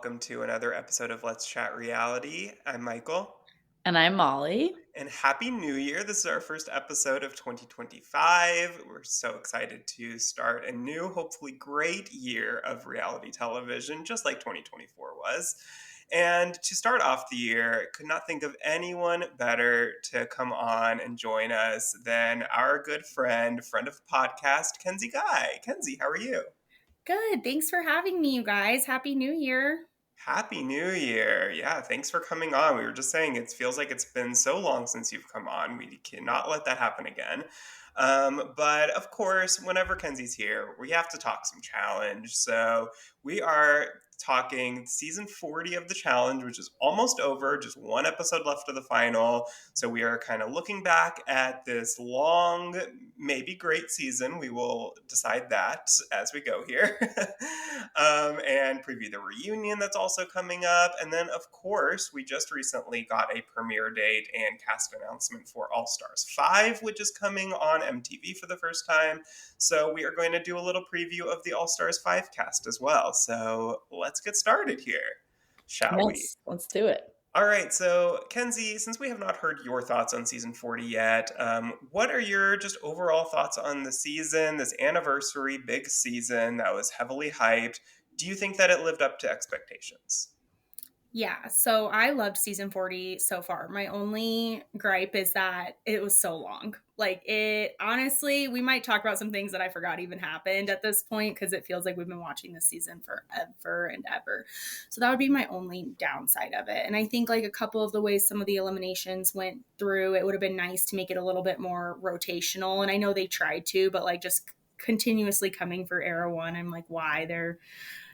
welcome to another episode of Let's Chat Reality. I'm Michael, And I'm Molly. and Happy New Year. This is our first episode of 2025. We're so excited to start a new, hopefully great year of reality television, just like 2024 was. And to start off the year, could not think of anyone better to come on and join us than our good friend of the podcast, Kenzie Guy. Kenzie, how are you? Good. Thanks for having me, you guys. Happy New Year. Happy New Year. Yeah, thanks for coming on. We were just saying it feels like it's been so long since you've come on. We cannot let that happen again. But of course, whenever Kenzie's here, we have to talk some challenge. So we are talking season 40 of the challenge, which is almost over, just one episode left of the final. So we are kind of looking back at this long, maybe great season. We will decide that as we go here. And preview the reunion that's also coming up. And then, of course, we just recently got a premiere date and cast announcement for All Stars 5, which is coming on MTV for the first time. So we are going to do a little preview of the All Stars 5 cast as well. So let's get started here, shall we? Let's do it. All right, so Kenzie, since we have not heard your thoughts on season 40 yet, what are your just overall thoughts on the season, this anniversary big season that was heavily hyped? Do you think that it lived up to expectations? Yeah, so I loved season 40 so far. My only gripe is that it was so long. Like, it honestly, we might talk about some things that I forgot even happened at this point because it feels like we've been watching this season forever and ever. So that would be my only downside of it. And I think, like, a couple of the ways some of the eliminations went through, it would have been nice to make it a little bit more rotational. And I know they tried to, but like just continuously coming for Era One, I'm like, why? They're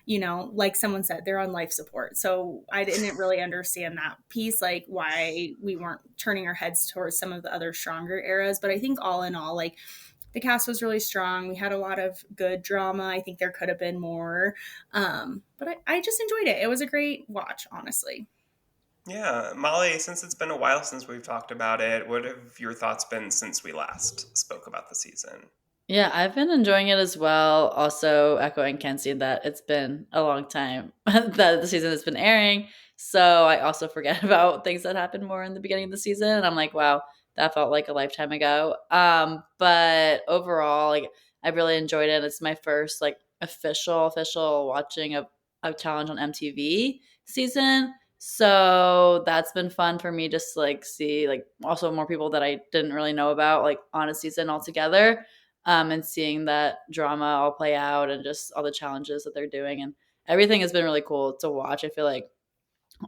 like someone said, they're on life support. So I didn't really understand that piece, like why we weren't turning our heads towards some of the other stronger eras. But I think all in all, like the cast was really strong. We had a lot of good drama. I think there could have been more. But I just enjoyed it. It was a great watch, honestly. Yeah, Molly, since it's been a while since we've talked about it, what have your thoughts been since we last spoke about the season? Yeah, I've been enjoying it as well. Also, echoing Kenzie that it's been a long time that the season has been airing. So I also forget about things that happened more in the beginning of the season. And I'm like, wow, that felt like a lifetime ago. But overall, like I really enjoyed it. It's my first like official watching of a challenge on MTV season. So that's been fun for me just to like see like also more people that I didn't really know about like on a season altogether, and seeing that drama all play out and just all the challenges that they're doing and everything has been really cool to watch. I feel like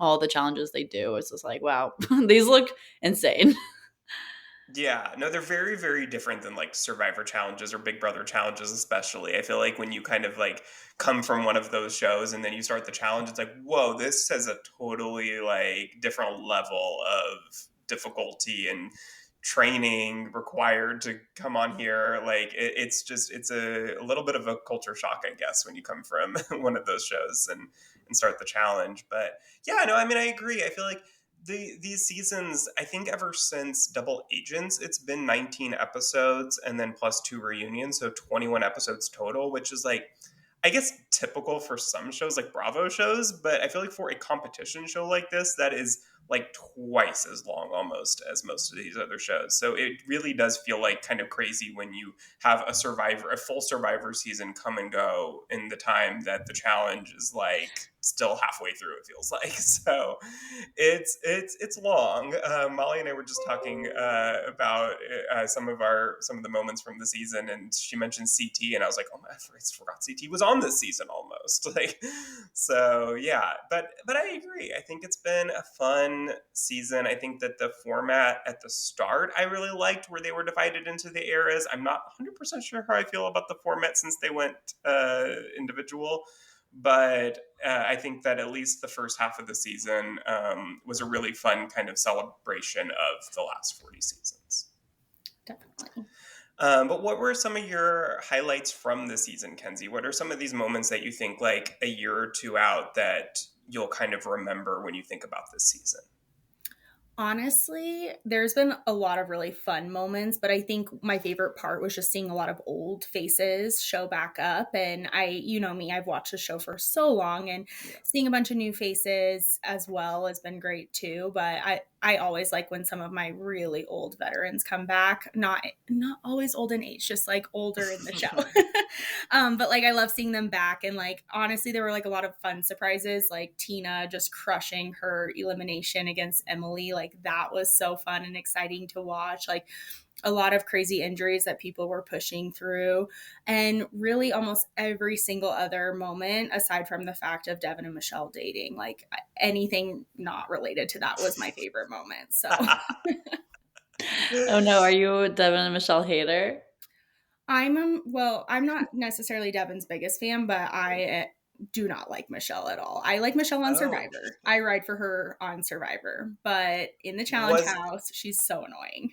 all the challenges they do, it's just like, wow, these look insane. Yeah, no, they're very, very different than like Survivor challenges or Big Brother challenges, especially. I feel like when you kind of like come from one of those shows and then you start the challenge, it's like, whoa, this has a totally like different level of difficulty and training required to come on here. Like it's a little bit of a culture shock, I guess, when you come from one of those shows and start the challenge. But yeah, no, I mean, I agree. I feel like these seasons, I think ever since Double Agents, it's been 19 episodes and then plus two reunions, so 21 episodes total, which is like, I guess typical for some shows like Bravo shows, but I feel like for a competition show like this, that is like twice as long almost as most of these other shows. So it really does feel like kind of crazy when you have a full Survivor season come and go in the time that the challenge is like still halfway through, it feels like. So it's long. Molly and I were just talking about some of the moments from the season, and she mentioned CT, and I was like, oh my, I forgot CT was on this season almost. Like, so yeah, but I agree. I think it's been a fun season. I think that the format at the start I really liked, where they were divided into the eras. I'm not 100% sure how I feel about the format since they went individual. But I think that at least the first half of the season was a really fun kind of celebration of the last 40 seasons. Definitely. But what were some of your highlights from the season, Kenzie? What are some of these moments that you think like a year or two out that you'll kind of remember when you think about this season? Honestly, there's been a lot of really fun moments, but I think my favorite part was just seeing a lot of old faces show back up. And you know me, I've watched the show for so long, and Yeah. seeing a bunch of new faces as well has been great too. But I always like when some of my really old veterans come back. Not always old in age, just like older in the show. But like I love seeing them back, and like honestly, there were like a lot of fun surprises, like Tina just crushing her elimination against Emily. Like that was so fun and exciting to watch. Like a lot of crazy injuries that people were pushing through, and really almost every single other moment aside from the fact of Devin and Michelle dating, like anything not related to that was my favorite moment. So Oh no, are you a Devin and Michelle hater? I'm not necessarily Devin's biggest fan, but I do not like Michelle at all. I like Michelle on Oh, Survivor. interesting. I ride for her on Survivor, but in the challenge Was house, she's so annoying.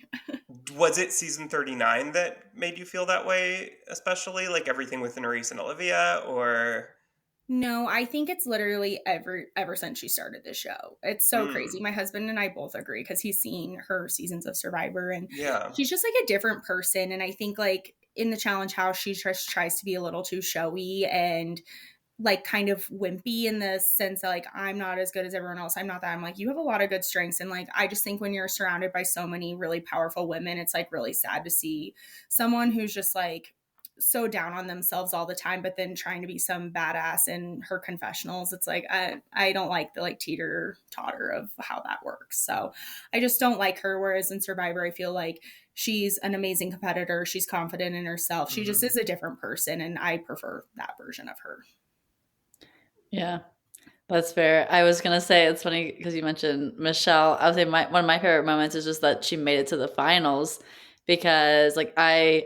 was it season 39 that made you feel that way, especially like everything with Nerys and Olivia, or No, I think it's literally ever since she started the show. It's so crazy. mm, My husband and I both agree because he's seen her seasons of Survivor, and yeah. she's just like a different person. And I think like in the challenge house, she just tries to be a little too showy and like kind of wimpy in the sense that like I'm not as good as everyone else. I'm not that. I'm like, you have a lot of good strengths. And like I just think when you're surrounded by so many really powerful women, it's like really sad to see someone who's just like so down on themselves all the time, but then trying to be some badass in her confessionals. It's like I don't like the like teeter totter of how that works. So I just don't like her. Whereas in Survivor, I feel like she's an amazing competitor. She's confident in herself. She just Mhm. is a different person, and I prefer that version of her. Yeah, that's fair. I was gonna say it's funny because you mentioned Michelle. I would say one of my favorite moments is just that she made it to the finals because like I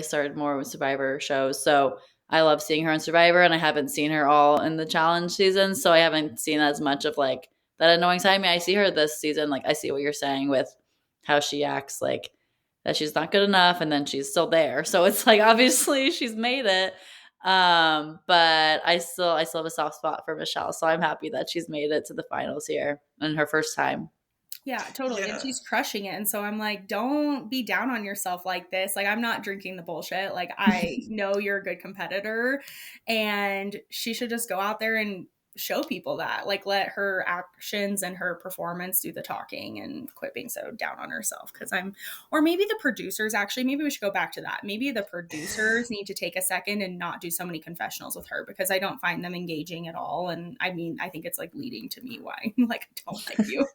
started more with Survivor shows, so I love seeing her on Survivor, and I haven't seen her all in the challenge season, so I haven't seen as much of like that annoying side. I mean, I see her this season. Like I see what you're saying with how she acts, like that she's not good enough, and then she's still there. So it's like obviously she's made it. But I still have a soft spot for Michelle, so I'm happy that she's made it to the finals here in her first time. Yeah, totally. And Yeah. she's crushing it. And so I'm like, don't be down on yourself like this. Like, I'm not drinking the bullshit. Like, I know you're a good competitor, and she should just go out there and show people that. Like, let her actions and her performance do the talking and quit being so down on herself. Or maybe the producers actually, maybe we should go back to that. Maybe the producers need to take a second and not do so many confessionals with her because I don't find them engaging at all. And I mean, I think it's like leading to me why, like, I don't like you.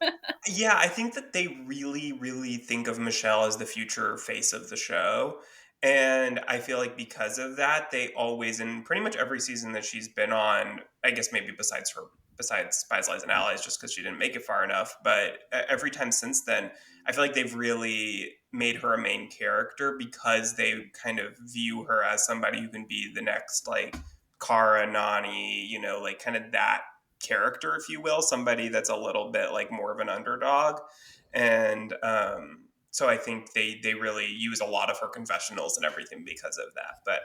Yeah, I think that they really, really think of Michelle as the future face of the show. And I feel like because of that, they always, in pretty much every season that she's been on, I guess maybe besides Spies, Lies, and Allies, just because she didn't make it far enough. But every time since then, I feel like they've really made her a main character because they kind of view her as somebody who can be the next, like, Cara, Nani, like kind of that character, if you will, somebody that's a little bit like more of an underdog. And so I think they really use a lot of her confessionals and everything because of that. But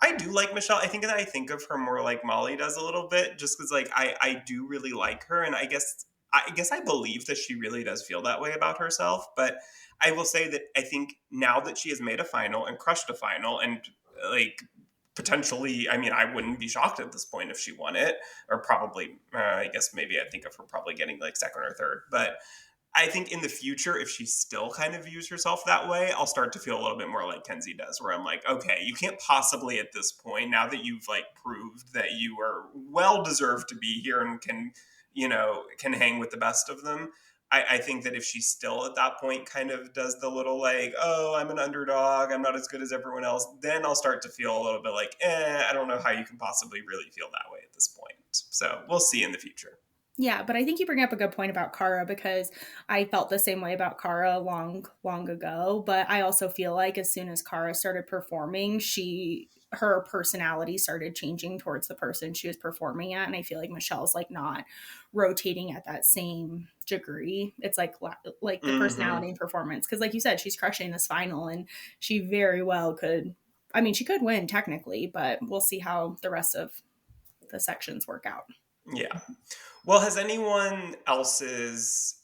I do like Michelle. I think that I think of her more like Molly does a little bit, just because like I do really like her, and I guess I believe that she really does feel that way about herself. But I will say that I think now that she has made a final and crushed a final and like potentially, I mean, I wouldn't be shocked at this point if she won it, or probably, I guess maybe I think of her probably getting like second or third. But I think in the future, if she still kind of views herself that way, I'll start to feel a little bit more like Kenzie does, where I'm like, okay, you can't possibly at this point, now that you've like proved that you are well deserved to be here and can hang with the best of them. I think that if she still at that point kind of does the little like, oh, I'm an underdog, I'm not as good as everyone else, then I'll start to feel a little bit like, I don't know how you can possibly really feel that way at this point. So we'll see in the future. Yeah, but I think you bring up a good point about Kara because I felt the same way about Kara long, long ago. But I also feel like as soon as Kara started performing, her personality started changing towards the person she was performing at. And I feel like Michelle's like not rotating at that same degree. It's like the Mm-hmm. personality and performance. Because like you said, she's crushing this final and she very well could. I mean, she could win technically, but we'll see how the rest of the sections work out. Yeah. Well, has anyone else's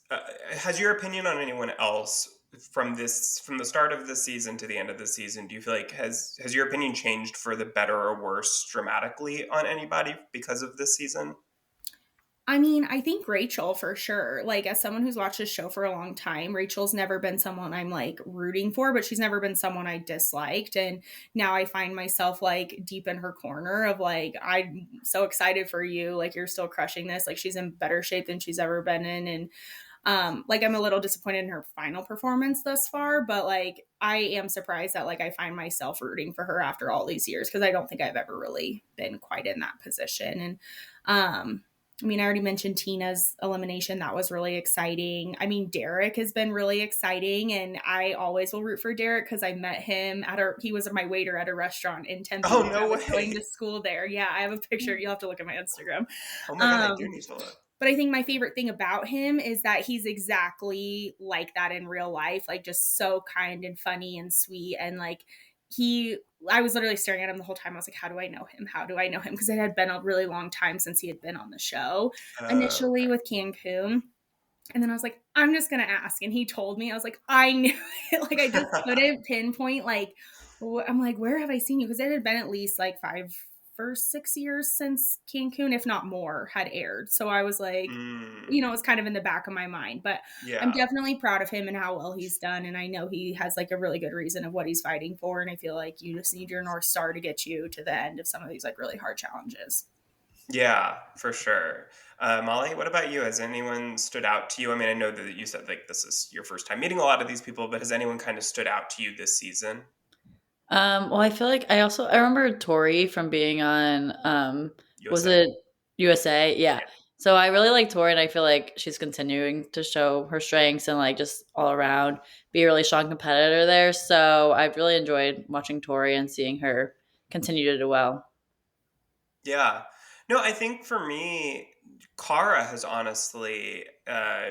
Has your opinion on anyone else from the start of the season to the end of the season? Do you feel like has your opinion changed for the better or worse dramatically on anybody because of this season? I mean, I think Rachel for sure. Like, as someone who's watched this show for a long time, Rachel's never been someone I'm like rooting for, but she's never been someone I disliked. And now I find myself like deep in her corner of like, I'm so excited for you. Like, you're still crushing this. Like, she's in better shape than she's ever been in. And like, I'm a little disappointed in her final performance thus far, but like, I am surprised that like I find myself rooting for her after all these years because I don't think I've ever really been quite in that position. And, I mean, I already mentioned Tina's elimination. That was really exciting. I mean, Derek has been really exciting, and I always will root for Derek because I met him he was my waiter at a restaurant in Tempe Oh when I no was going to way! school there. Yeah, I have a picture. You'll have to look at my Instagram. Oh my god, I do Um, need to look. but I think my favorite thing about him is that he's exactly like that in real life, like just so kind and funny and sweet. And like he, I was literally staring at him the whole time. I was like, how do I know him? How do I know him? Because it had been a really long time since he had been on the show initially Okay. with Cancun. And then I was like, I'm just going to ask. And he told me, I was like, I knew it. Like, I just couldn't pinpoint, like, I'm like, where have I seen you? Because it had been at least like 6 years since Cancun, if not more, had aired. So I was like, Mm, it was kind of in the back of my mind. But I'm yeah. definitely proud of him and how well he's done. And I know he has like a really good reason of what he's fighting for. And I feel like you just need your North Star to get you to the end of some of these like really hard challenges. Yeah, for sure. Molly, what about you? Has anyone stood out to you? I mean, I know that you said like this is your first time meeting a lot of these people, but has anyone kind of stood out to you this season? Well, I feel like I remember Tori from being on was USA. it USA? Yeah. So I really like Tori and I feel like she's continuing to show her strengths and like just all around be a really strong competitor there. So I've really enjoyed watching Tori and seeing her continue to do well. Yeah. No, I think for me, Kara has honestly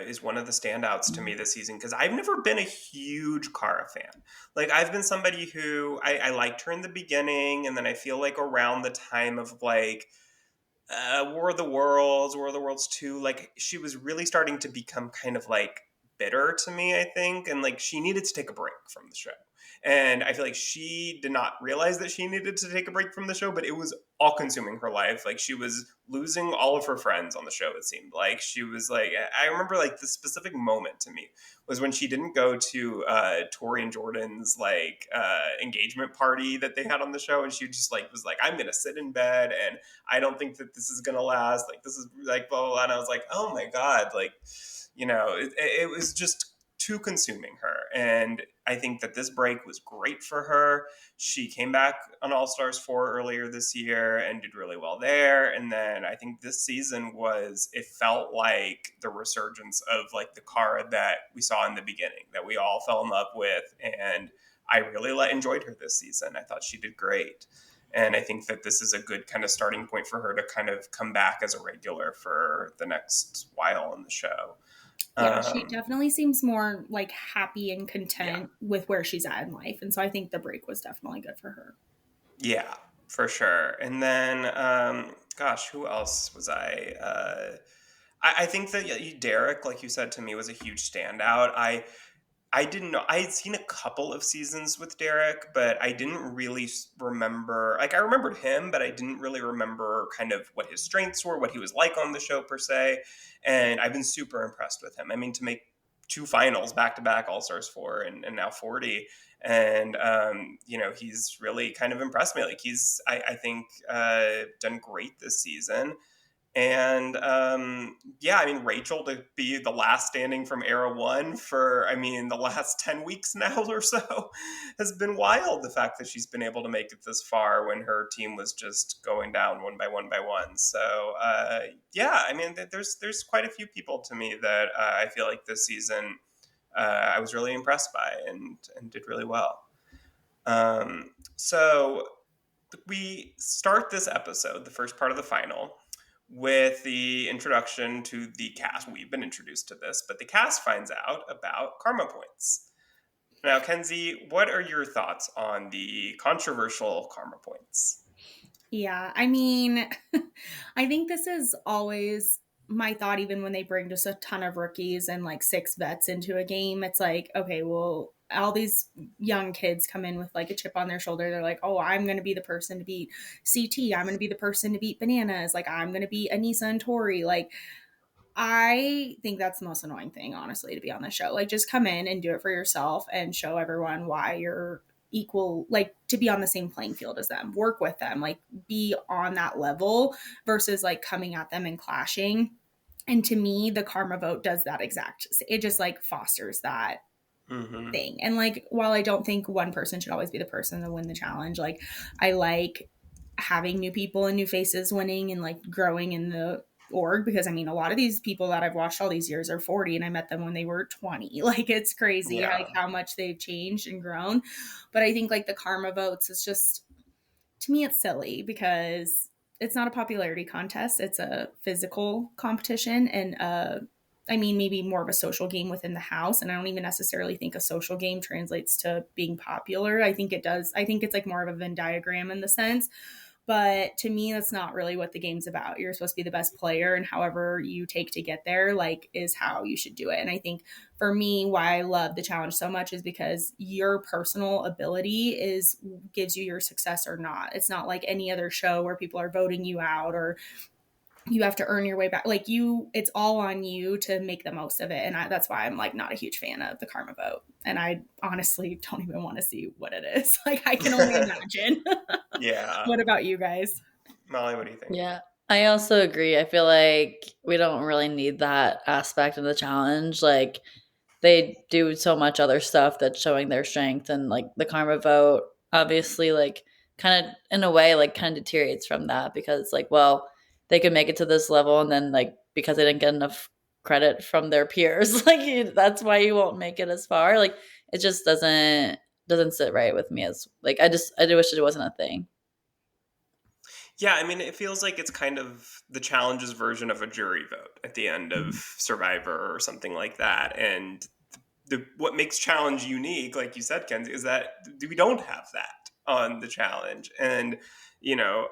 is one of the standouts to me this season because I've never been a huge Kara fan. Like I've been somebody who I liked her in the beginning, and then I feel like around the time of like War of the Worlds 2, like she was really starting to become kind of like bitter to me, I think. And like she needed to take a break from the show. And I feel like she did not realize that she needed to take a break from the show, but it was all consuming her life. Like she was losing all of her friends on the show, it seemed like. She was like, I remember like the specific moment to me was when she didn't go to Tori and Jordan's like engagement party that they had on the show. And she just like was like, I'm going to sit in bed and I don't think that this is gonna last. Like this is like blah blah blah. And I was like, oh my god, like it was just too consuming her. And I think that this break was great for her. She came back on All Stars 4 earlier this year and did really well there. And then I think this season it felt like the resurgence of like the Kara that we saw in the beginning, that we all fell in love with. And I really enjoyed her this season. I thought she did great. And I think that this is a good kind of starting point for her to kind of come back as a regular for the next while in the show. Yeah, she Um, definitely seems more like happy and yeah, content with where she's at in life. And so I think the break was definitely good for her. yeah, for sure. And then, gosh, who else was I? I think that yeah, Derek, like you said to me, was a huge standout. I didn't know. I had seen a couple of seasons with Derek, but I didn't really remember. Like, I remembered him, but I didn't really remember kind of what his strengths were, what he was like on the show per se. And I've been super impressed with him. I mean, to make two finals back to back, All Stars 4 and now 40. And, he's really kind of impressed me. Like, I think, done great this season. And yeah, I mean, Rachel to be the last standing from Era One for, I mean, the last 10 weeks now or so has been wild. The fact that she's been able to make it this far when her team was just going down one by one by one. So yeah, I mean, there's quite a few people to me that I feel like this season I was really impressed by and did really well. So we start this episode, the first part of the final, with the introduction to the cast. We've been introduced to this, but the cast finds out about karma points. Now, Kenzie, what are your thoughts on the controversial karma points? Yeah, I mean, I think this is always my thought, even when they bring just a ton of rookies and like 6 vets into a game, it's like, okay, well, all these young kids come in with like a chip on their shoulder. They're like, oh, I'm going to be the person to beat CT. I'm going to be the person to beat Bananas. Like, I'm going to beat Anissa and Tori. Like, I think that's the most annoying thing, honestly, to be on the show. Like, just come in and do it for yourself and show everyone why you're equal, like to be on the same playing field as them, work with them, like be on that level versus like coming at them and clashing. And to me, the karma vote does that exact, it just like fosters that thing. And like, while I don't think one person should always be the person to win the challenge, like I like having new people and new faces winning and like growing in the org, because I mean a lot of these people that I've watched all these years are 40 and I met them when they were 20. Like, it's crazy Yeah. like how much they've changed and grown. But I think like the karma votes is just, to me it's silly because it's not a popularity contest, it's a physical competition. And I mean, maybe more of a social game within the house. And I don't even necessarily think a social game translates to being popular. I think it does. I think it's like more of a Venn diagram in the sense. But to me, that's not really what the game's about. You're supposed to be the best player, and however you take to get there, like, is how you should do it. And I think for me, why I love the challenge so much is because your personal ability gives you your success or not. It's not like any other show where people are voting you out or you have to earn your way back. Like, it's all on you to make the most of it. And that's why I'm like not a huge fan of the karma vote. And I honestly don't even want to see what it is. Like, I can only imagine. Yeah. What about you guys? Molly, what do you think? Yeah, I also agree. I feel like we don't really need that aspect of the challenge. Like, they do so much other stuff that's showing their strength, and like the karma vote obviously like kind of in a way like kind of deteriorates from that, because like, well, they could make it to this level and then like because they didn't get enough credit from their peers like that's why you won't make it as far. Like, it just doesn't sit right with me. As like, I do wish it wasn't a thing. Yeah, I mean, it feels like it's kind of the challenge's version of a jury vote at the end of Survivor or something like that. And what makes challenge unique, like you said, Kenzie, is that we don't have that on the challenge. And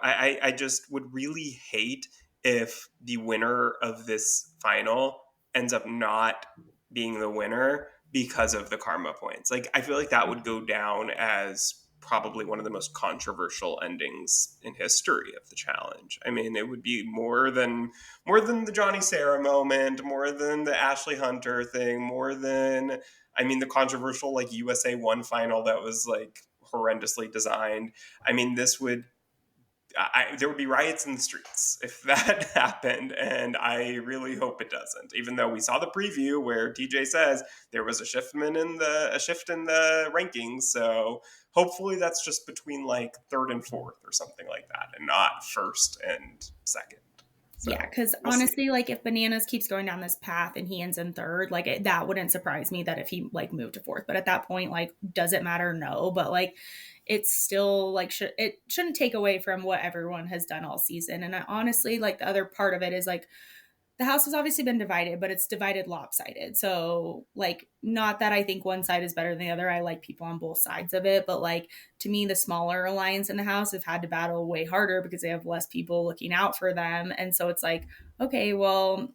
I just would really hate if the winner of this final ends up not being the winner because of the karma points. Like, I feel like that would go down as probably one of the most controversial endings in history of the challenge. I mean, it would be more than the Johnny Sarah moment, more than the Ashley Hunter thing, more than, I mean, the controversial like USA One final that was like horrendously designed. I mean, there would be riots in the streets if that happened, and I really hope it doesn't. Even though we saw the preview where TJ says there was a shift in the rankings, so hopefully that's just between like third and fourth or something like that, and not first and second. So, yeah, because honestly, like if Bananas keeps going down this path and he ends in third, like that wouldn't surprise me that if he like moved to fourth. But at that point, like, does it matter? No. But like, it's still like it shouldn't take away from what everyone has done all season. And I honestly, like, the other part of it is like the house has obviously been divided, but it's divided lopsided. So like, not that I think one side is better than the other. I like people on both sides of it, but like, to me, the smaller alliance in the house have had to battle way harder because they have less people looking out for them. And so it's like, okay, well,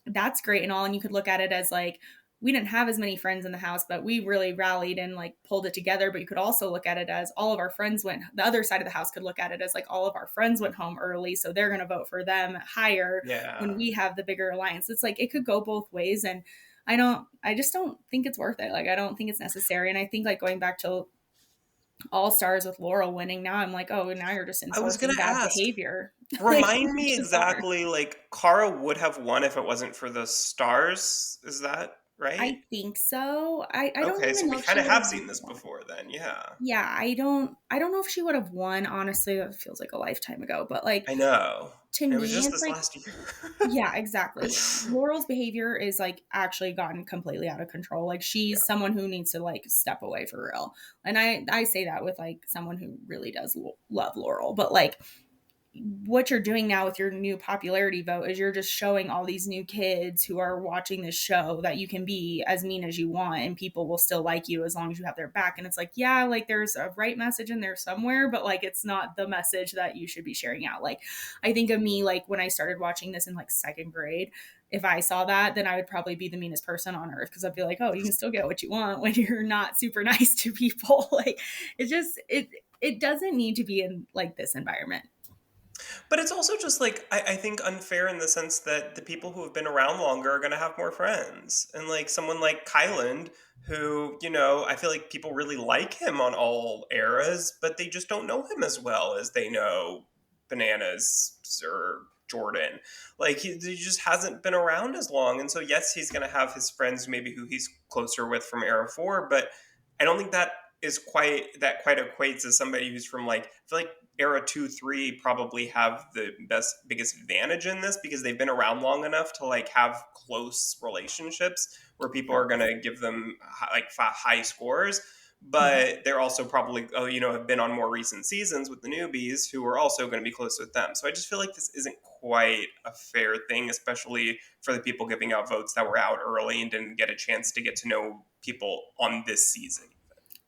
that's great and all. And you could look at it as like, we didn't have as many friends in the house, but we really rallied and like pulled it together. But you could also look at it as all of our friends the other side of the house could look at it as like all of our friends went home early. So they're going to vote for them higher when we have the bigger alliance. It's like, it could go both ways. And I just don't think it's worth it. Like, I don't think it's necessary. And I think like going back to All Stars with Laurel winning, now I'm like, oh, now you're just enforcing bad behavior. Remind me exactly, like, Cara would have won if it wasn't for the stars. Is that right? I think so. I don't even so know. We kind of have seen this before then, yeah. Yeah, I don't know if she would have won. Honestly, that feels like a lifetime ago. But like, I know. To me, it was just it's this like, last year. Yeah, exactly. Laurel's behavior is like actually gotten completely out of control. Like, she's someone who needs to like step away for real. And I say that with like someone who really does love Laurel, but like, what you're doing now with your new popularity vote is you're just showing all these new kids who are watching this show that you can be as mean as you want and people will still like you as long as you have their back. And it's like, yeah, like there's a right message in there somewhere, but like it's not the message that you should be sharing out. Like I think of me, like when I started watching this in like second grade, if I saw that, then I would probably be the meanest person on earth, because I'd be like, oh, you can still get what you want when you're not super nice to people. Like it's just it doesn't need to be in like this environment. But it's also just like I think unfair in the sense that the people who have been around longer are going to have more friends, and like someone like Kyland, who I feel like people really like him on all eras, but they just don't know him as well as they know Bananas or Jordan. Like he just hasn't been around as long, and so yes, he's going to have his friends maybe who he's closer with from era 4, but I don't think that quite equates as somebody who's from like I feel like era 2, 3 probably have the biggest advantage in this because they've been around long enough to like have close relationships where people are going to give them like high scores. But they're also probably have been on more recent seasons with the newbies who are also going to be close with them. So I just feel like this isn't quite a fair thing, especially for the people giving out votes that were out early and didn't get a chance to get to know people on this season.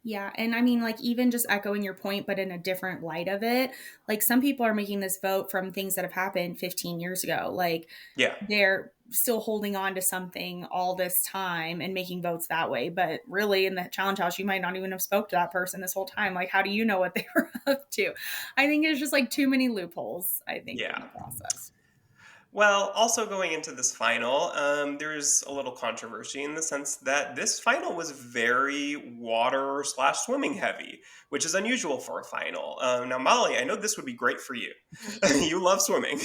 Yeah. And I mean, like, even just echoing your point, but in a different light of it, like, some people are making this vote from things that have happened 15 years ago. Like, Yeah. they're still holding on to something all this time and making votes that way. But really, in the challenge house, you might not even have spoke to that person this whole time. Like, how do you know what they were up to? I think it's just like too many loopholes, I think, in the process. Well, also going into this final, there's a little controversy in the sense that this final was very water/swimming heavy, which is unusual for a final. Now, Molly, I know this would be great for you. You love swimming.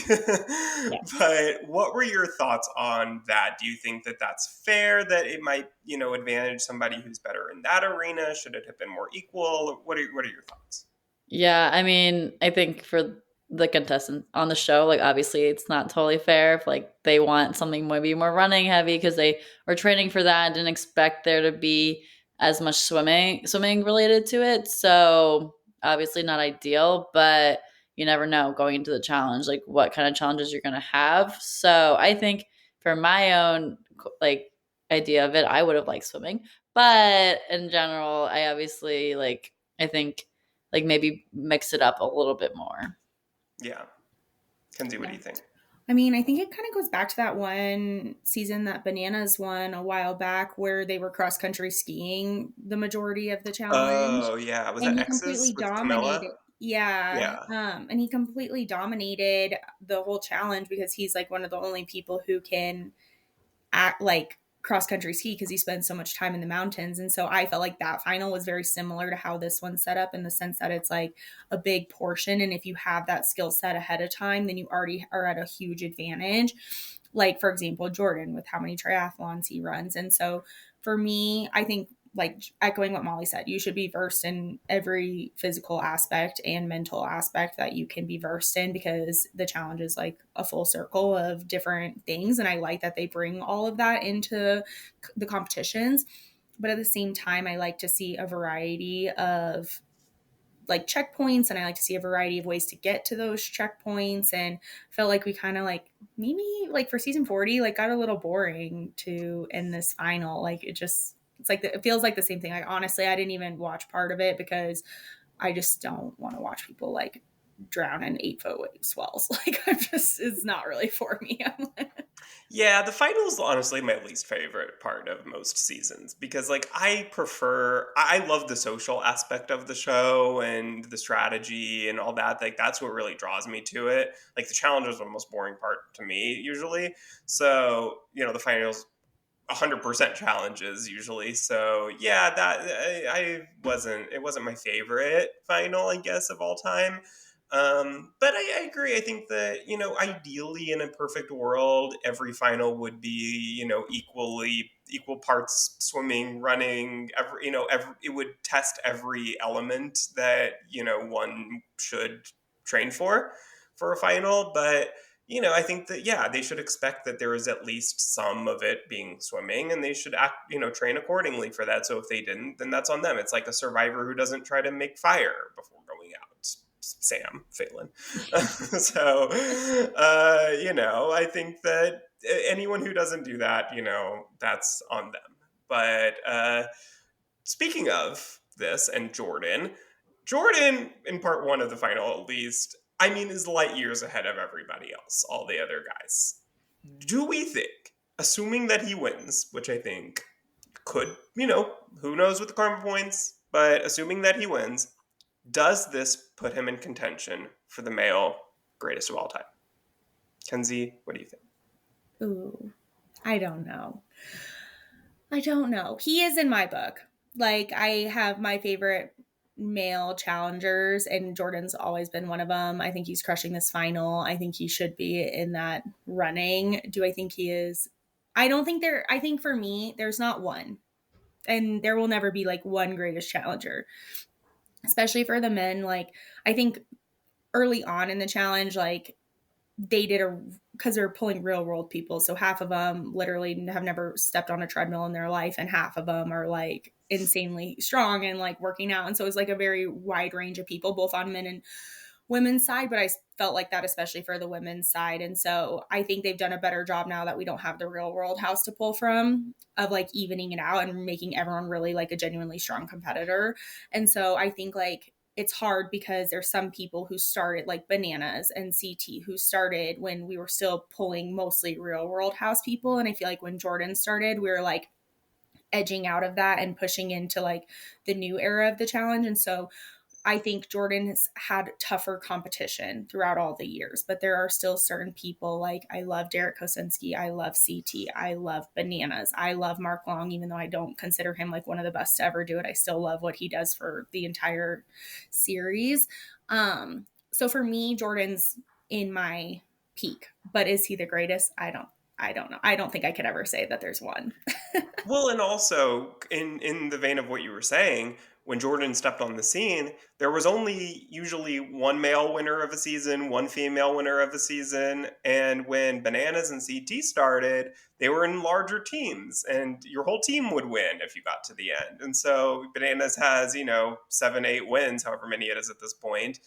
But what were your thoughts on that? Do you think that that's fair, that it might, advantage somebody who's better in that arena? Should it have been more equal? What are your thoughts? Yeah, I mean, I think for the contestants on the show, like obviously it's not totally fair if like they want something maybe more running heavy because they were training for that and didn't expect there to be as much swimming related to it. So obviously not ideal, but you never know going into the challenge, like what kind of challenges you're gonna have. So I think for my own like idea of it, I would have liked swimming. But in general, I obviously I think like maybe mix it up a little bit more. Yeah. Kenzie, what do you think? I mean, I think it kind of goes back to that one season that Bananas won a while back where they were cross country skiing the majority of the challenge. Oh, yeah. Was And that he X's completely with Camilla? dominated. Yeah. Yeah. And he completely dominated the whole challenge because he's like one of the only people who can act like cross country ski because he spends so much time in the mountains. And so I felt like that final was very similar to how this one's set up, in the sense that it's like a big portion. And if you have that skill set ahead of time, then you already are at a huge advantage. Like, for example, Jordan with how many triathlons he runs. And so for me, I think, like echoing what Molly said, you should be versed in every physical aspect and mental aspect that you can be versed in, because the challenge is like a full circle of different things. And I like that they bring all of that into the competitions. But at the same time, I like to see a variety of like checkpoints, and I like to see a variety of ways to get to those checkpoints. And felt like we kind of like maybe like for season 40 like got a little boring to end this final. Like it's like it feels like the same thing. Like honestly, I didn't even watch part of it because I just don't want to watch people like drown in 8-foot wave swells. Like it's not really for me. Yeah, the final is honestly my least favorite part of most seasons because, like, I love the social aspect of the show and the strategy and all that. Like, that's what really draws me to it. Like, the challenge is the most boring part to me, usually. So, the finals 100% challenges usually. So yeah, that it wasn't my favorite final, I guess, of all time. But I agree. I think that, ideally in a perfect world, every final would be, equal parts swimming, running, it would test every element that, one should train for a final. But I think that, yeah, they should expect that there is at least some of it being swimming, and they should train accordingly for that. So if they didn't, then that's on them. It's like a survivor who doesn't try to make fire before going out. Sam Phelan. So, I think that anyone who doesn't do that, that's on them. But speaking of this and Jordan in part one of the final, at least, I mean, is light years ahead of everybody else, all the other guys. Do we think, assuming that he wins, which I think could, who knows with the karma points, but assuming that he wins, does this put him in contention for the male greatest of all time? Kenzie, what do you think? Ooh, I don't know. He is in my book. Like, I have my favorite male challengers, and Jordan's always been one of them. I think he's crushing this final. I think he should be in that running. Do I think he is? I don't think I think for me, there's not one. And there will never be like one greatest challenger, especially for the men. Like, I think early on in the challenge, like, they did because they're pulling real world people. So half of them literally have never stepped on a treadmill in their life, and half of them are like insanely strong and like working out. And so it was like a very wide range of people, both on men and women's side. But I felt like that, especially for the women's side. And so I think they've done a better job now that we don't have the real world house to pull from, of like evening it out and making everyone really like a genuinely strong competitor. And so I think like, it's hard because there's some people who started like Bananas and CT who started when we were still pulling mostly real world house people. And I feel like when Jordan started, we were like edging out of that and pushing into like the new era of the challenge. And so I think Jordan has had tougher competition throughout all the years, but there are still certain people like I love Derek Kosinski, I love CT, I love Bananas, I love Mark Long, even though I don't consider him like one of the best to ever do it. I still love what he does for the entire series. So for me, Jordan's in my peak, but is he the greatest? I don't know. I don't think I could ever say that there's one. Well, and also in the vein of what you were saying, when Jordan stepped on the scene, there was only usually one male winner of a season, one female winner of a season, and when Bananas and CT started, they were in larger teams, and your whole team would win if you got to the end. And so Bananas has 7, 8 wins, however many it is at this point.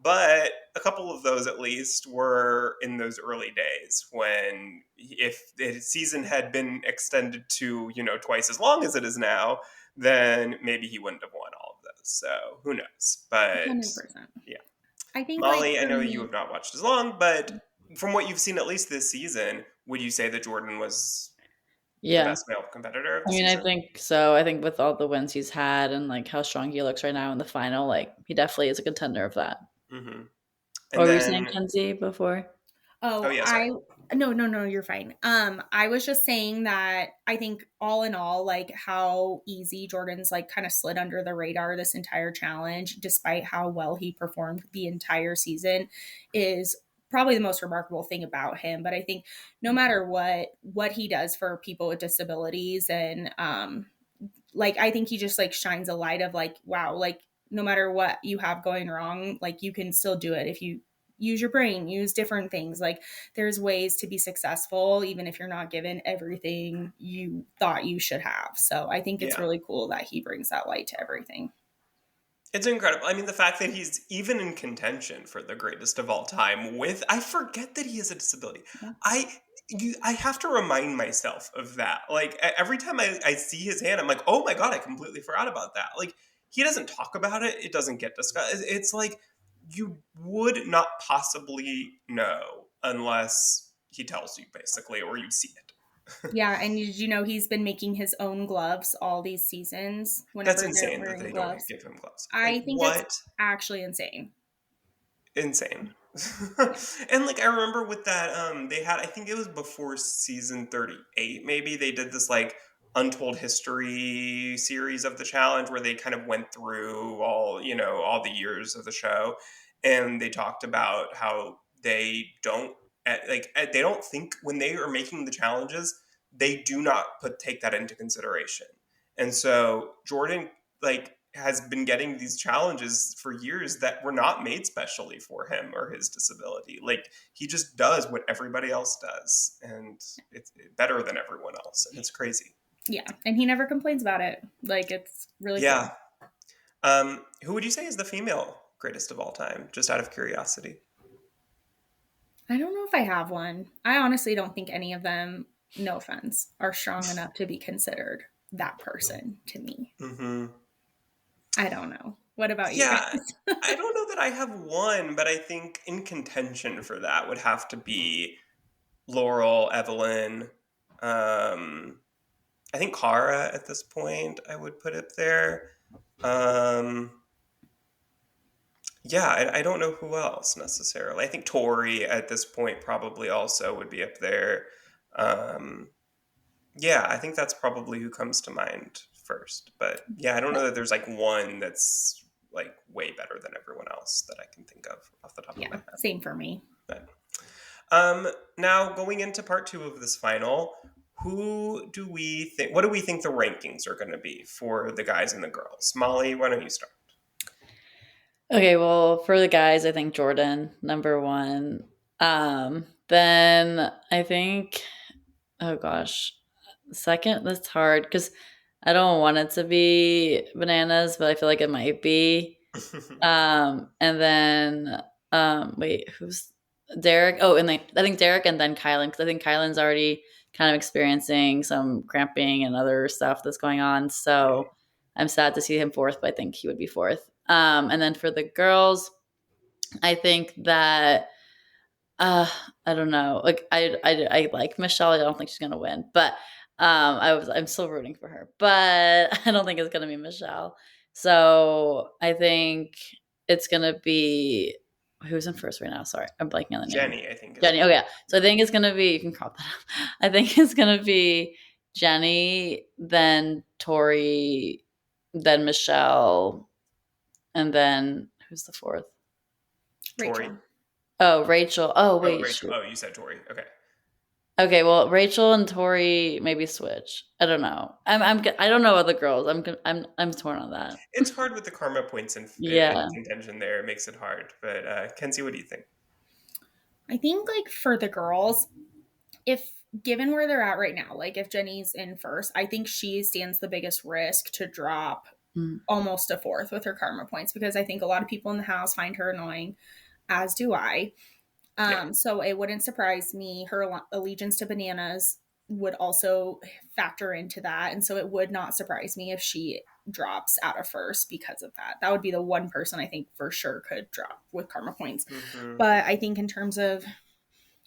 But a couple of those, at least, were in those early days when, if the season had been extended to, twice as long as it is now, then maybe he wouldn't have won all of those. So who knows? But 100%. yeah. I think Molly, like I know you have not watched as long, but from what you've seen, at least this season, would you say that Jordan was the best male competitor of the season? I think so. I think with all the wins he's had and like how strong he looks right now in the final, like he definitely is a contender of that. Mm-hmm. What were you saying, Kenzie, before? Oh, yeah, sorry. No, you're fine. I was just saying that I think all in all, like how easy Jordan's like kind of slid under the radar this entire challenge, despite how well he performed the entire season, is probably the most remarkable thing about him. But I think no matter what he does for people with disabilities, and like I think he just like shines a light of like, wow, like no matter what you have going wrong, like you can still do it if you use your brain, use different things. Like there's ways to be successful even if you're not given everything you thought you should have. So I think it's really cool that he brings that light to everything. It's incredible. I mean, the fact that he's even in contention for the greatest of all time I forget that he has a disability. Yeah. I have to remind myself of that. Like every time I see his hand, I'm like, oh my God, I completely forgot about that. Like he doesn't talk about it. It doesn't get discussed. It's like you would not possibly know unless he tells you, basically, or you see it. Yeah, and did you know he's been making his own gloves all these seasons? That's insane that they don't give him gloves. I think it's actually insane. Insane. And like I remember with that, they had, I think it was before season 38, maybe they did this like untold history series of the challenge where they kind of went through all the years of the show, and they talked about how they don't think when they are making the challenges, they do not take that into consideration. And so Jordan has been getting these challenges for years that were not made specially for him or his disability. Like he just does what everybody else does, and it's better than everyone else, and it's crazy. Yeah, and he never complains about it. Like it's really cool. Who would you say is the female greatest of all time, just out of curiosity? I don't know if I have one. I honestly don't think any of them, no offense, are strong enough to be considered that person to me. Mm-hmm. I don't know. What about you Yeah, guys? I don't know that I have one, but I think in contention for that would have to be Laurel, Evelyn. I think Cara at this point I would put up there. Um, yeah, I don't know who else necessarily. I think Tori at this point probably also would be up there. Um, yeah, I think that's probably who comes to mind first. But yeah, I don't know that there's like one that's like way better than everyone else that I can think of off the top of my Yeah, head. same for me. But now going into part 2 of this final, who do we think? What do we think the rankings are going to be for the guys and the girls? Molly, why don't you start? Okay, well, for the guys, I think Jordan, number one. Then I think, oh gosh, second, that's hard because I don't want it to be Bananas, but I feel like it might be. And then, wait, who's Derek? Oh, and then I think Derek and then Kylan, because I think Kylan's already kind of experiencing some cramping and other stuff that's going on. So I'm sad to see him fourth, but I think he would be fourth. And then for the girls, I think that I don't know. Like I like Michelle. I don't think she's gonna win, but I'm still rooting for her. But I don't think it's gonna be Michelle. So I think it's gonna be who's in first right now. Sorry, I'm blanking on the name. Jenny, I think. Jenny. Oh yeah. So I think it's gonna be. You can crop that up. I think it's gonna be Jenny, then Tori, then Michelle, and then who's the fourth? Tori. Rachel. Oh, Rachel. Oh, wait. Rachel. Oh, you said Tori. Okay. Okay, well, Rachel and Tori maybe switch. I don't know. I don't know other girls. I'm torn on that. It's hard with the karma points and Yeah. contention there. It makes it hard. But Kenzie, what do you think? I think like for the girls, if given where they're at right now, like if Jenny's in first, I think she stands the biggest risk to drop almost a fourth with her karma points because I think a lot of people in the house find her annoying, as do I. So it wouldn't surprise me. Her allegiance to Bananas would also factor into that. And so it would not surprise me if she drops out of first because of that. That would be the one person I think for sure could drop with karma points. Mm-hmm. But I think in terms of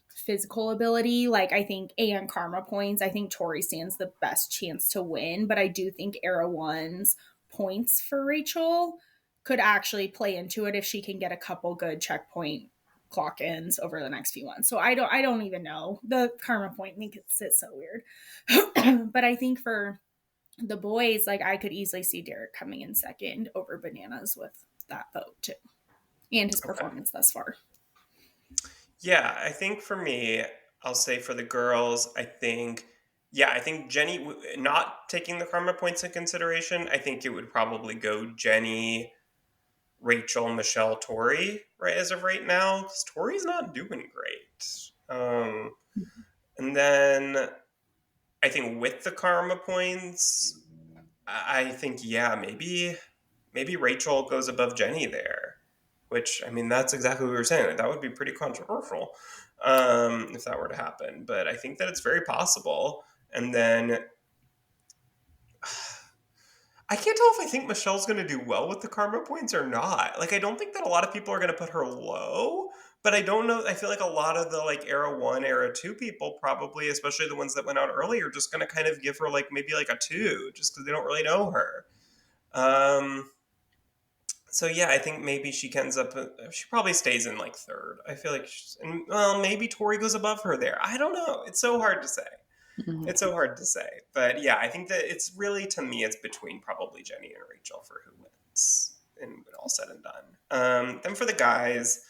physical ability, like I think, and karma points, I think Tori stands the best chance to win. But I do think Era One's points for Rachel could actually play into it if she can get a couple good checkpoint clock ins over the next few months. So I don't even know. The karma point makes it so weird. But I think for the boys, like I could easily see Derek coming in second over Bananas with that vote too. And his performance thus far. Yeah, I think for me, I'll say for the girls, I think Jenny, not taking the karma points in consideration, I think it would probably go Jenny, Rachel, Michelle, Tori, right, as of right now, because Tori's not doing great. And then I think with the karma points, I think, maybe Rachel goes above Jenny there. Which, I mean, that's exactly what we were saying. That would be pretty controversial if that were to happen. But I think that it's very possible. And then I can't tell if I think Michelle's going to do well with the karma points or not. Like, I don't think that a lot of people are going to put her low. But I don't know. I feel like a lot of the, like, Era 1, Era 2 people probably, especially the ones that went out early, are just going to kind of give her, like, maybe, like, a 2. Just because they don't really know her. So yeah, I think maybe she ends up. She probably stays in like third. I feel like, maybe Tori goes above her there. I don't know. It's so hard to say. Mm-hmm. It's so hard to say. But yeah, I think that it's really, to me, it's between probably Jenny and Rachel for who wins, and when all said and done. Then for the guys,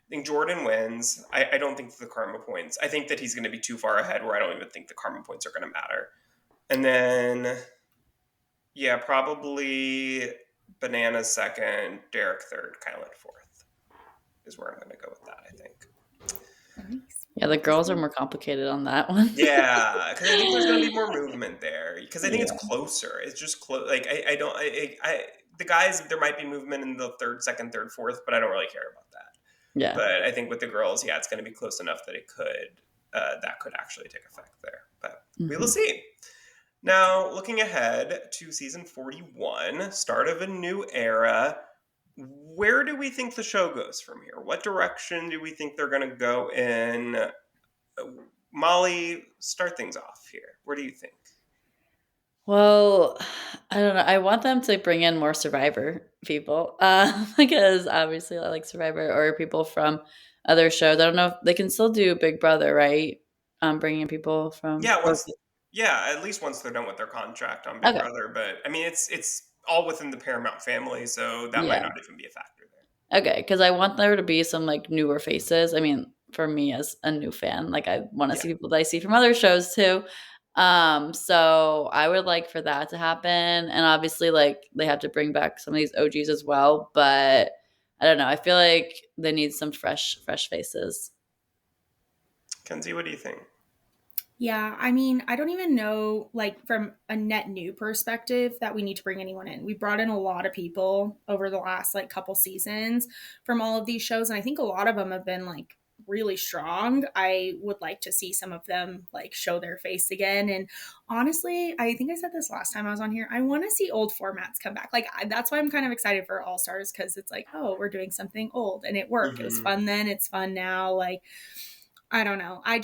I think Jordan wins. I don't think the karma points. I think that he's going to be too far ahead where I don't even think the karma points are going to matter. And then, yeah, probably Bananas second, Derek third, Kylan fourth is where I'm going to go with that, I think. Yeah, the girls are more complicated on that one. Yeah, because I think there's going to be more movement there. Because I think it's closer. It's just close. Like I the guys, there might be movement in the third, second, third, fourth, but I don't really care about that. Yeah. But I think with the girls, yeah, it's going to be close enough that that could actually take effect there. But we will see. Now, looking ahead to season 41, start of a new era, where do we think the show goes from here? What direction do we think they're going to go in? Molly, start things off here. Where do you think? Well, I don't know. I want them to bring in more Survivor people because obviously I like Survivor or people from other shows. I don't know if they can still do Big Brother, right? Bringing in people from. Yeah, at least once they're done with their contract on Big Okay. Brother. But I mean, it's all within the Paramount family, so that might Yeah. not even be a factor there. Okay, because I want there to be some like newer faces. I mean, for me as a new fan, like I want to Yeah. see people that I see from other shows too. So I would like for that to happen, and obviously, like they have to bring back some of these OGs as well. But I don't know. I feel like they need some fresh faces. Kenzie, what do you think? Yeah, I mean, I don't even know, like, from a net new perspective, that we need to bring anyone in. We brought in a lot of people over the last, like, couple seasons from all of these shows, and I think a lot of them have been, like, really strong. I would like to see some of them, like, show their face again. And honestly, I think I said this last time I was on here. I want to see old formats come back. Like, that's why I'm kind of excited for All Stars, because it's like, oh, we're doing something old, and it worked. It was fun then, it's fun now. Like, I don't know. I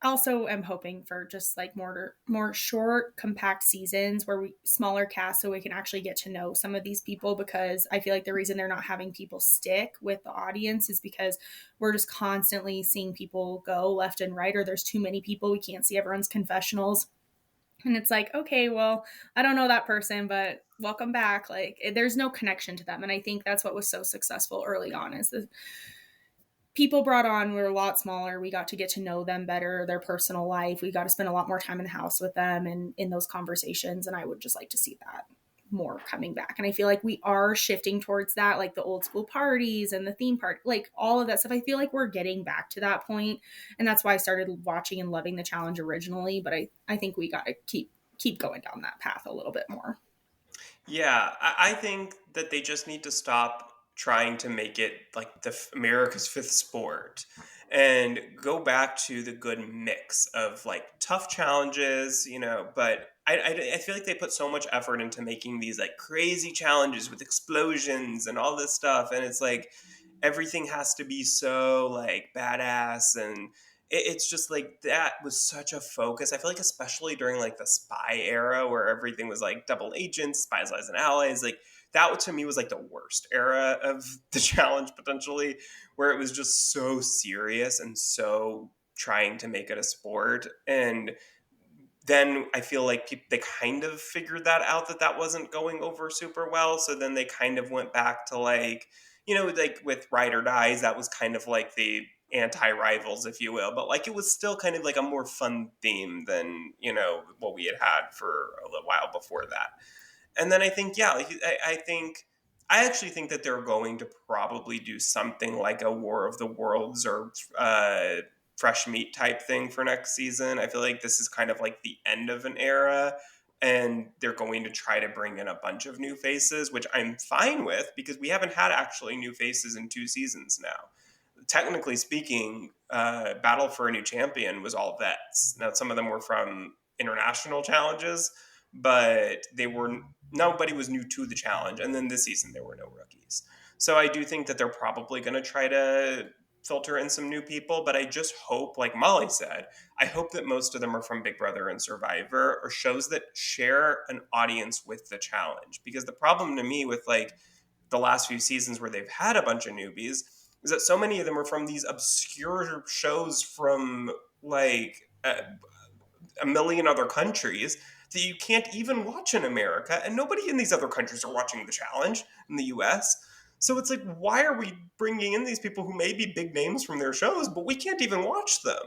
also am hoping for just like more short, compact seasons where we smaller cast so we can actually get to know some of these people, because I feel like the reason they're not having people stick with the audience is because we're just constantly seeing people go left and right, or there's too many people. We can't see everyone's confessionals. And it's like, okay, well, I don't know that person, but welcome back. Like, there's no connection to them. And I think that's what was so successful early on, is the people brought on were a lot smaller. We got to get to know them better, their personal life. We got to spend a lot more time in the house with them and in those conversations. And I would just like to see that more coming back. And I feel like we are shifting towards that, like the old school parties and the theme park, like all of that stuff. I feel like we're getting back to that point. And that's why I started watching and loving the challenge originally. But I think we got to keep going down that path a little bit more. Yeah, I think that they just need to stop trying to make it like America's fifth sport and go back to the good mix of like tough challenges, but I feel like they put so much effort into making these like crazy challenges with explosions and all this stuff. And it's like everything has to be so like badass, and it's just like that was such a focus. I feel like especially during like the spy era where everything was like double agents, spies, lies, and allies, like that to me was like the worst era of the challenge potentially, where it was just so serious and so trying to make it a sport. And then I feel like they kind of figured that out, that wasn't going over super well. So then they kind of went back to like, like with Ride or Dies, that was kind of like the anti-rivals, if you will. But like it was still kind of like a more fun theme than, what we had for a little while before that. And then I think, yeah, like I actually think that they're going to probably do something like a War of the Worlds or fresh meat type thing for next season. I feel like this is kind of like the end of an era, and they're going to try to bring in a bunch of new faces, which I'm fine with because we haven't had actually new faces in 2 seasons now. Technically speaking, Battle for a New Champion was all vets. Now, some of them were from international challenges, but nobody was new to the challenge. And then this season, there were no rookies. So I do think that they're probably going to try to filter in some new people, but I just hope, like Molly said, I hope that most of them are from Big Brother and Survivor, or shows that share an audience with the challenge. Because the problem to me with like the last few seasons where they've had a bunch of newbies is that so many of them are from these obscure shows from like a million other countries that you can't even watch in America, and nobody in these other countries are watching the challenge in the US. So it's like, why are we bringing in these people who may be big names from their shows, but we can't even watch them?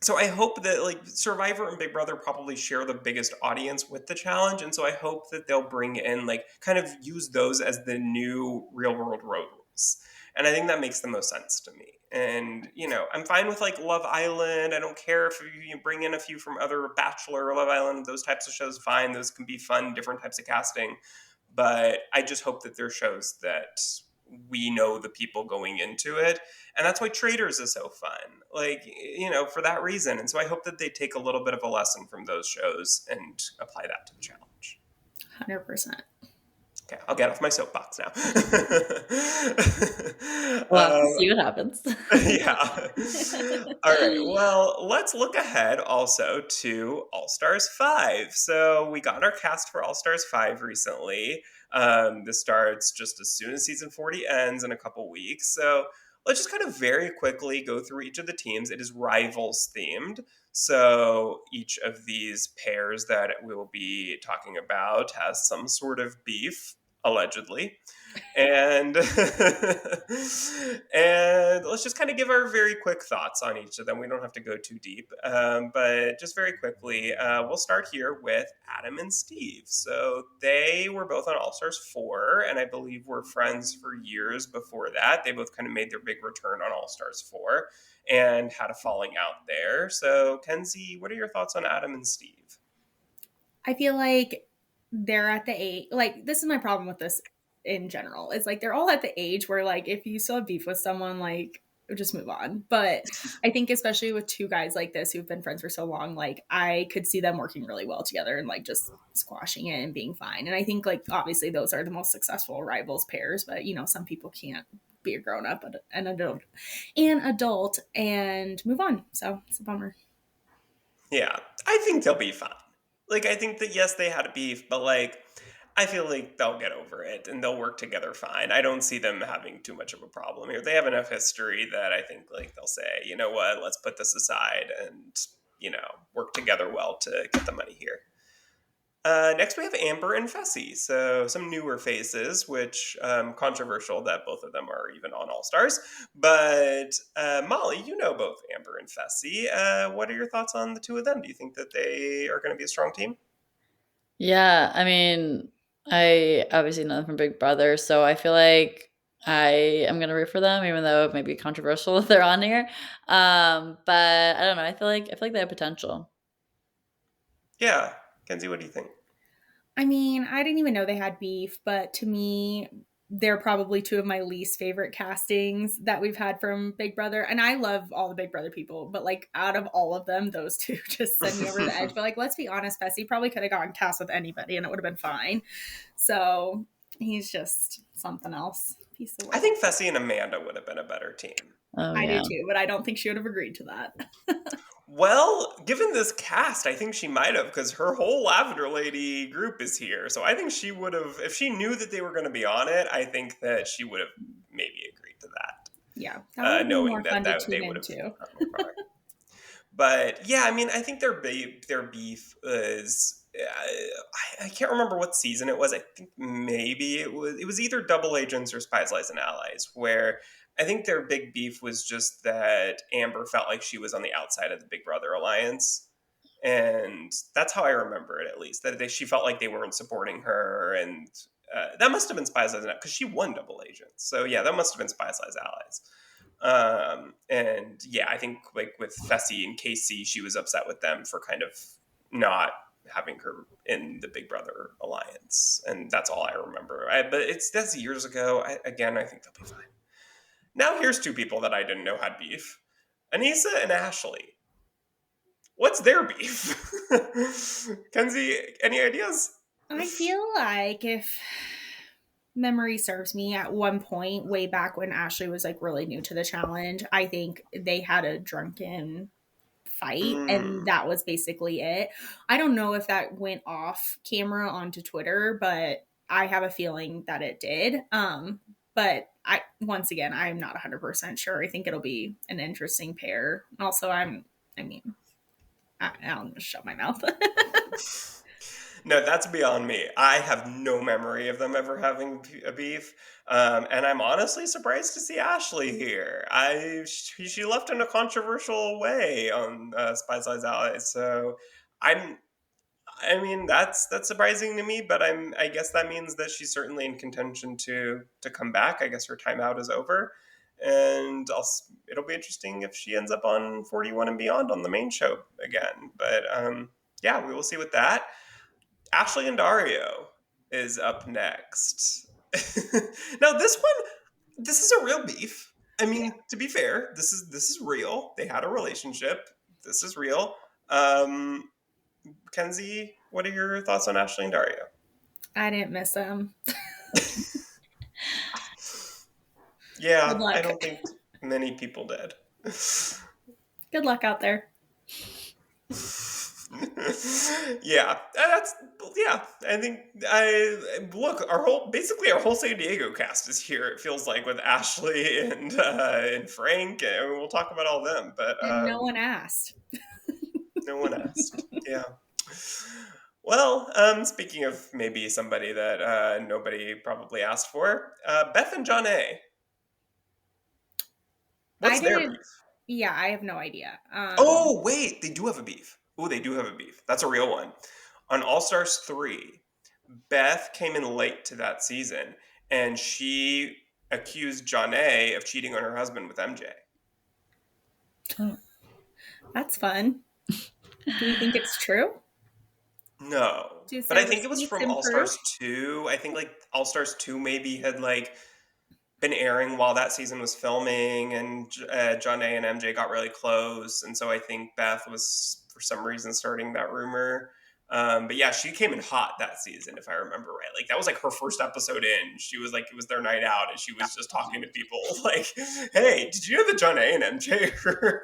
So I hope that like Survivor and Big Brother probably share the biggest audience with the challenge, and so I hope that they'll bring in like kind of use those as the new real world road rules. And I think that makes the most sense to me. And, I'm fine with like Love Island. I don't care if you bring in a few from other Bachelor or Love Island, those types of shows, fine. Those can be fun, different types of casting. But I just hope that they're shows that we know the people going into it. And that's why Traders is so fun. Like, for that reason. And so I hope that they take a little bit of a lesson from those shows and apply that to the challenge. 100%. Okay, I'll get off my soapbox now. Well, see what happens. Yeah. All right. Well, let's look ahead also to All Stars 5. So we got our cast for All Stars 5 recently. This starts just as soon as season 40 ends in a couple weeks. So let's just kind of very quickly go through each of the teams. It is rivals themed. So each of these pairs that we will be talking about has some sort of beef, allegedly. And and let's just kind of give our very quick thoughts on each of them. We don't have to go too deep, but just very quickly, we'll start here with Adam and Steve. So they were both on All Stars 4, and I believe were friends for years before that. They both kind of made their big return on All Stars 4 and had a falling out there. So Kenzie, what are your thoughts on Adam and Steve? I feel like they're at the age, like, this is my problem with this in general. It's like they're all at the age where, like, if you still have beef with someone, like, just move on. But I think especially with two guys like this who've been friends for so long, like, I could see them working really well together and like just squashing it and being fine. And I think, like, obviously those are the most successful rivals pairs, but some people can't be a grown up and adult and move on. So it's a bummer. Yeah, I think they'll be fine. Like, I think that, yes, they had a beef, but, like, I feel like they'll get over it and they'll work together fine. I don't see them having too much of a problem here. They have enough history that I think, like, they'll say, you know what, let's put this aside and, work together well to get the money here. Next, we have Amber and Fessy. So some newer faces, which controversial that both of them are even on All Stars. But Molly, you know both Amber and Fessy. What are your thoughts on the two of them? Do you think that they are going to be a strong team? Yeah, I mean, I obviously know them from Big Brother, so I feel like I am gonna root for them, even though it may be controversial if they're on here. But I don't know. I feel like they have potential. Yeah. Kenzie, what do you think? I mean, I didn't even know they had beef, but to me, they're probably two of my least favorite castings that we've had from Big Brother. And I love all the Big Brother people, but like out of all of them, those two just send me over the edge. But like, let's be honest, Fessy probably could have gotten cast with anybody and it would have been fine. So he's just something else. Piece of work. I think Fessy and Amanda would have been a better team. Oh, I yeah. do too, but I don't think she would have agreed to that. Well, given this cast, I think she might have, because her whole Lavender Lady group is here. So I think she would have, if she knew that they were going to be on it, I think that she would have maybe agreed to that. Yeah, that would have been more fun to they tune would have. into. But yeah, I mean, I think their beef is. I can't remember what season it was. I think maybe it was either Double Agents or Spies, Lies, and Allies, where I think their big beef was just that Amber felt like she was on the outside of the Big Brother alliance. And that's how I remember it, at least. That she felt like they weren't supporting her. And that must have been Spies, Lies, and Allies, because she won Double Agents. So yeah, that must have been Spies, Lies, Allies. And yeah, I think like with Fessy and Casey, she was upset with them for kind of not having her in the Big Brother alliance. And that's all I remember. But that's years ago. I think they'll be fine. Now here's two people that I didn't know had beef. Aneesa and Ashley. What's their beef? Kenzie, any ideas? I feel like if memory serves me, at one point way back when Ashley was like really new to the challenge, I think they had a drunken fight and that was basically it. I don't know if that went off camera onto Twitter, but I have a feeling that it did. But once again, I'm not 100% sure. I think it'll be an interesting pair. Also, I'll just shut my mouth. No, that's beyond me. I have no memory of them ever having a beef. And I'm honestly surprised to see Ashley here. She left in a controversial way on Spies, Lies, Allies. So that's surprising to me, but I guess that means that she's certainly in contention to come back. I guess her timeout is over. and it'll be interesting if she ends up on 41 and Beyond on the main show again. But yeah, we will see with that. Ashley and Dario is up next. Now this is a real beef. I mean, to be fair, this is real. They had a relationship. This is real. Kenzie, what are your thoughts on Ashley and Dario? I didn't miss them. Yeah, Good luck. I don't think many people did. Good luck out there. Yeah, I think our whole San Diego cast is here. It feels like with Ashley and Frank, and we'll talk about all them. But And no one asked. no one asked. Yeah. Well, speaking of maybe somebody that nobody probably asked for, Beth and John A. What's their beef? Yeah, I have no idea. Oh, wait, they do have a beef. Oh, they do have a beef. That's a real one. On All Stars 3, Beth came in late to that season, and she accused John A. of cheating on her husband with MJ. That's fun. Do you think it's true? No. But I think it was from All Stars 2. I think like All Stars 2 maybe had like been airing while that season was filming, and John A. and MJ got really close, and so I think Beth was for some reason starting that rumor. But yeah, she came in hot that season, if I remember right. Like that was like her first episode in. She was like, it was their night out, and she was just talking to people like, "Hey, did you know that John A. and MJ were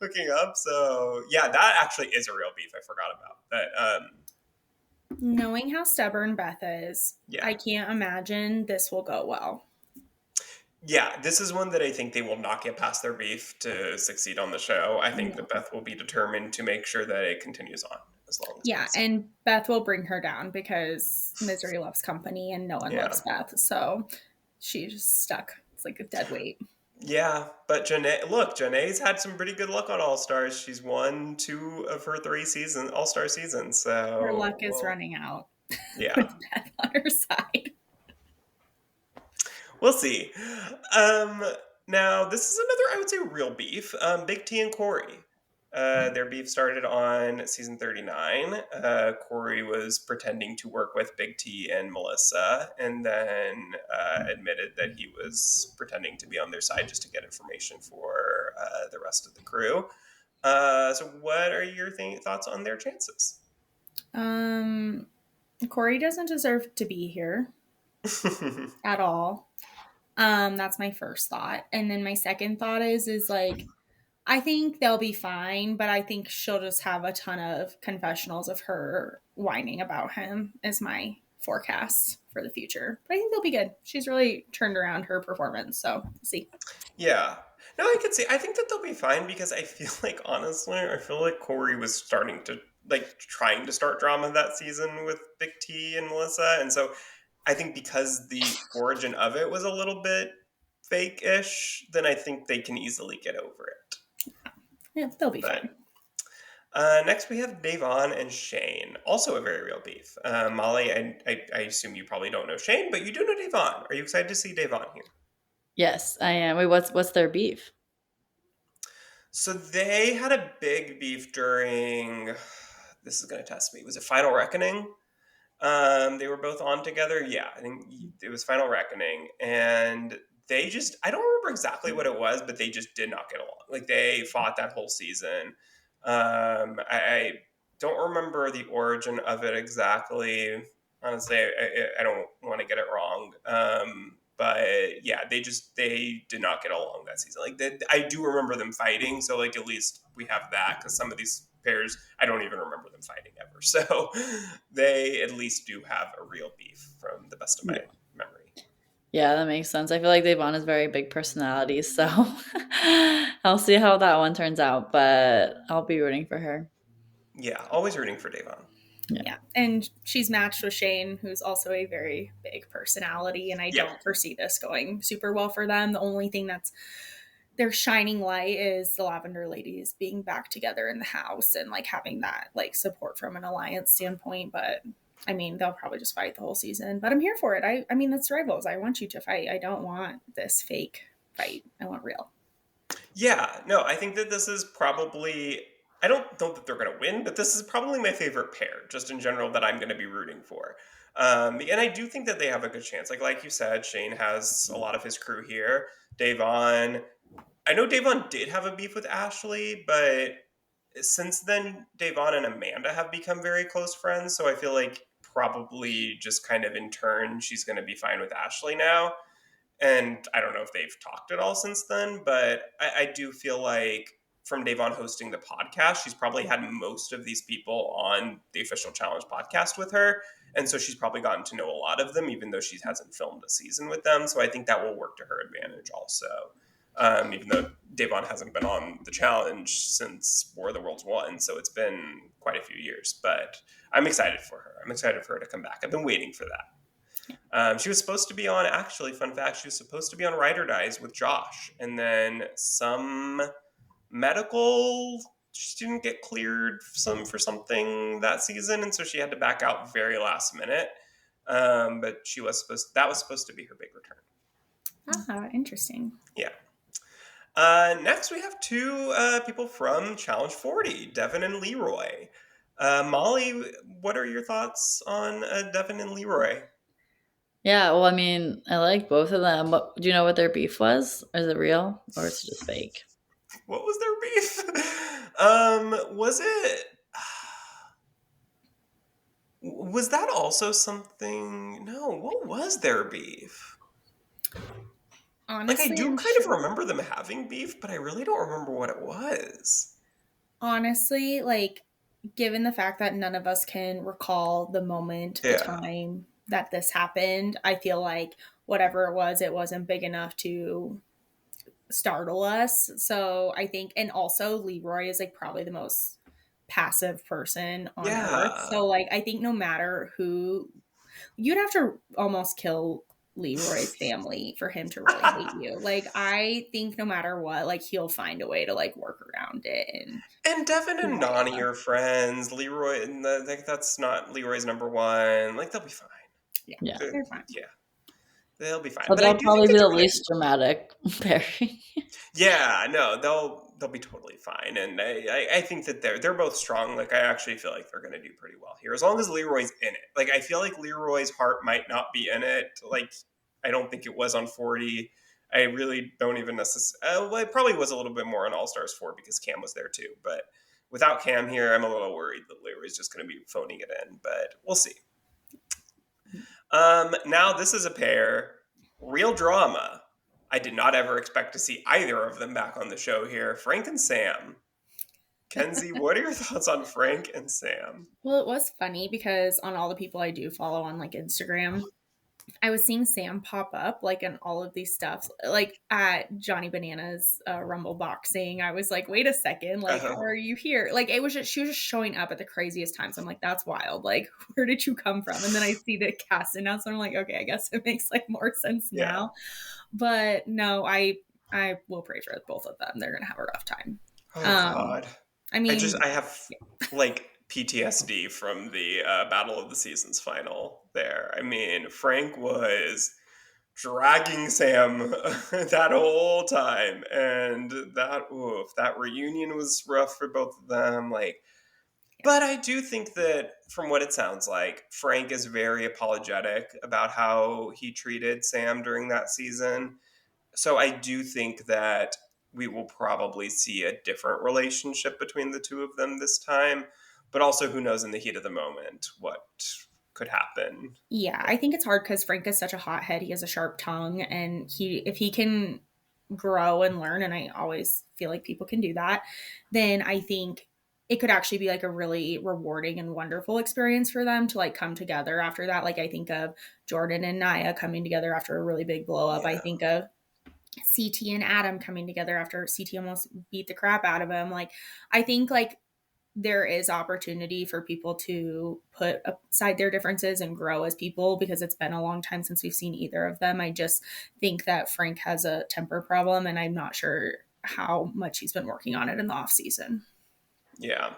hooking up?" So yeah, that actually is a real beef. I forgot about that. Knowing how stubborn Beth is, Yeah. I can't imagine this will go well. Yeah, this is one that I think they will not get past their beef to succeed on the show. I think that Beth will be determined to make sure that it continues on as long as possible. And Beth will bring her down because misery loves company and no one loves Beth. So she's just stuck. It's like a dead weight. Yeah, but Janae's had some pretty good luck on All Stars. She's won 2 of her 3 All-Star seasons. So her luck is running out. Yeah. With Beth on her side. We'll see. Now, this is another, I would say, real beef. Big T and Corey. Their beef started on season 39. Corey was pretending to work with Big T and Melissa, and then admitted that he was pretending to be on their side just to get information for the rest of the crew. So what are your thoughts on their chances? Corey doesn't deserve to be here at all. That's my first thought. And then my second thought is like, I think they'll be fine, but I think she'll just have a ton of confessionals of her whining about him is my forecast for the future. But I think they'll be good. She's really turned around her performance, so we'll see. Yeah. No, I could see. I think that they'll be fine because I feel like, honestly, Corey was trying to start drama that season with Big T and Melissa. And so I think because the origin of it was a little bit fake-ish, then I think they can easily get over it. Yeah, they'll be fine. Next, we have Devon and Shane. Also a very real beef. Molly, I assume you probably don't know Shane, but you do know Devon. Are you excited to see Devon here? Yes, I am. Wait, what's their beef? So they had a big beef during, this is going to test me, was it Final Reckoning? They were both on together. Yeah, I think it was Final Reckoning. And they just, I don't remember exactly what it was, but they just did not get along. Like they fought that whole season. I don't remember the origin of it exactly. Honestly, I don't want to get it wrong. But yeah, they did not get along that season. Like I do remember them fighting, so like at least we have that because some of these pairs I don't even remember them fighting ever. So they at least do have a real beef from the best of my memory. Yeah, that makes sense. I feel like Devon is very big personality, so I'll see how that one turns out, but I'll be rooting for her. Yeah, always rooting for Devon. Yeah. And she's matched with Shane, who's also a very big personality, and I don't foresee this going super well for them. The only thing that's their shining light is the Lavender Ladies being back together in the house and like having that like support from an alliance standpoint. But I mean, they'll probably just fight the whole season, but I'm here for it. I mean, that's rivals. I want you to fight. I don't want this fake fight. I want real. Yeah, no, I think that this is probably. I don't know that they're going to win, but this is probably my favorite pair, just in general, that I'm going to be rooting for. And I do think that they have a good chance. Like you said, Shane has a lot of his crew here. Davon, I know Davon did have a beef with Ashley, but since then, Davon and Amanda have become very close friends. So I feel like probably just kind of in turn, she's going to be fine with Ashley now. And I don't know if they've talked at all since then, but I do feel like from Davon hosting the podcast, she's probably had most of these people on the Official Challenge podcast with her. And so she's probably gotten to know a lot of them, even though she hasn't filmed a season with them. So I think that will work to her advantage also. Even though Davon hasn't been on the challenge since War of the Worlds 1. So it's been quite a few years. But I'm excited for her. I'm excited for her to come back. I've been waiting for that. She was supposed to be on, actually, fun fact, she was supposed to be on Ride or Dies with Josh. And then some medical, she didn't get cleared for something that season. And so she had to back out very last minute. But that was supposed to be her big return. Ah, interesting. Yeah. Next, we have two people from Challenge 40, Devin and Leroy. Molly, what are your thoughts on Devin and Leroy? Yeah, well, I mean, I like both of them. Do you know what their beef was? Is it real or is it just fake? What was their beef? Was it? Was that also something? No, what was their beef? Honestly, I do I'm kind of sure. remember them having beef, but I really don't remember what it was. Honestly, given the fact that none of us can recall the moment, the Yeah. time that this happened, I feel like whatever it wasn't big enough to startle us. So I think, and also Leroy is probably the most passive person on earth. Yeah. So I think no matter who, you'd have to almost kill Leroy's family for him to really hate you. I think no matter what, he'll find a way to work around it. And Devin and Nani are friends. Leroy, and that's not Leroy's number one. They'll be fine. Yeah. They're fine. Yeah. They'll be fine. But I they'll do probably think be it's the a good least dramatic pairing. Yeah, no, they'll be totally fine, and I think that they're both strong. I actually feel like they're going to do pretty well here, as long as Leroy's in it. I feel like Leroy's heart might not be in it. I don't think it was on 40. I really don't even necessarily. Well, it probably was a little bit more on All Stars 4 because Cam was there too. But without Cam here, I'm a little worried that Leroy's just going to be phoning it in. But we'll see. Now this is a pair, real drama. I did not ever expect to see either of them back on the show here. Frank and Sam. Kenzie, what are your thoughts on Frank and Sam? Well, it was funny because on all the people I do follow on Instagram, I was seeing Sam pop up in all of these stuffs, at Johnny Bananas Rumble Boxing. I was like, wait a second, how are you here? It was just, she was just showing up at the craziest times. I'm like, that's wild. Where did you come from? And then I see the cast announcement. I'm like, okay, I guess it makes more sense now. But no, I will pray for both of them. They're gonna have a rough time. Oh God. I mean, I have PTSD from the Battle of the Seasons final there. I mean, Frank was dragging Sam that whole time, and that reunion was rough for both of them. But I do think that from what it sounds like, Frank is very apologetic about how he treated Sam during that season. So I do think that we will probably see a different relationship between the two of them this time. But also, who knows in the heat of the moment what could happen. Yeah, I think it's hard because Frank is such a hothead. He has a sharp tongue, and if he can grow and learn, and I always feel like people can do that, then I think it could actually be a really rewarding and wonderful experience for them to come together after that. I think of Jordan and Naya coming together after a really big blow up. Yeah. I think of CT and Adam coming together after CT almost beat the crap out of him. I think there is opportunity for people to put aside their differences and grow as people because it's been a long time since we've seen either of them. I just think that Frank has a temper problem, and I'm not sure how much he's been working on it in the off season. Yeah,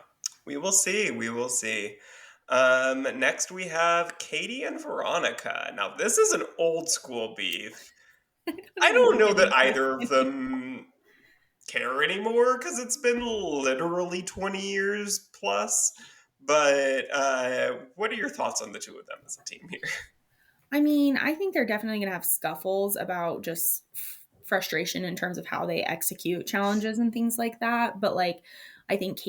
we will see. We will see. Next, we have Katie and Veronica. Now, this is an old school beef. I even don't want to know get that into either of it. them care anymore because it's been literally 20 years plus. But what are your thoughts on the two of them as a team here? I mean, I think they're definitely going to have scuffles about just frustration in terms of how they execute challenges and things like that. But like, I think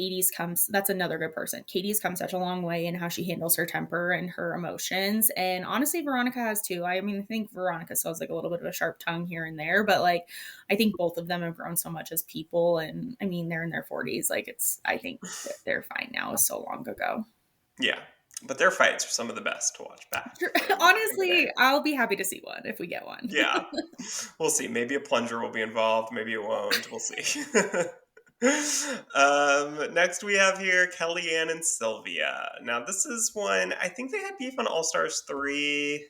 that's another good person. Katie's come such a long way in how she handles her temper and her emotions. And honestly, Veronica has too. I mean, I think Veronica still has like a little bit of a sharp tongue here and there, but like, I think both of them have grown so much as people. And I mean, they're in their 40s. Like, I think that they're fine now. It's so long ago. Yeah, but their fights are some of the best to watch back from back in the day. Honestly, I'll be happy to see one if we get one. Yeah, we'll see. Maybe a plunger will be involved. Maybe it won't. We'll see. Next, we have here Kellyanne and Sylvia. Now, this is one I think they had beef on All Stars 3.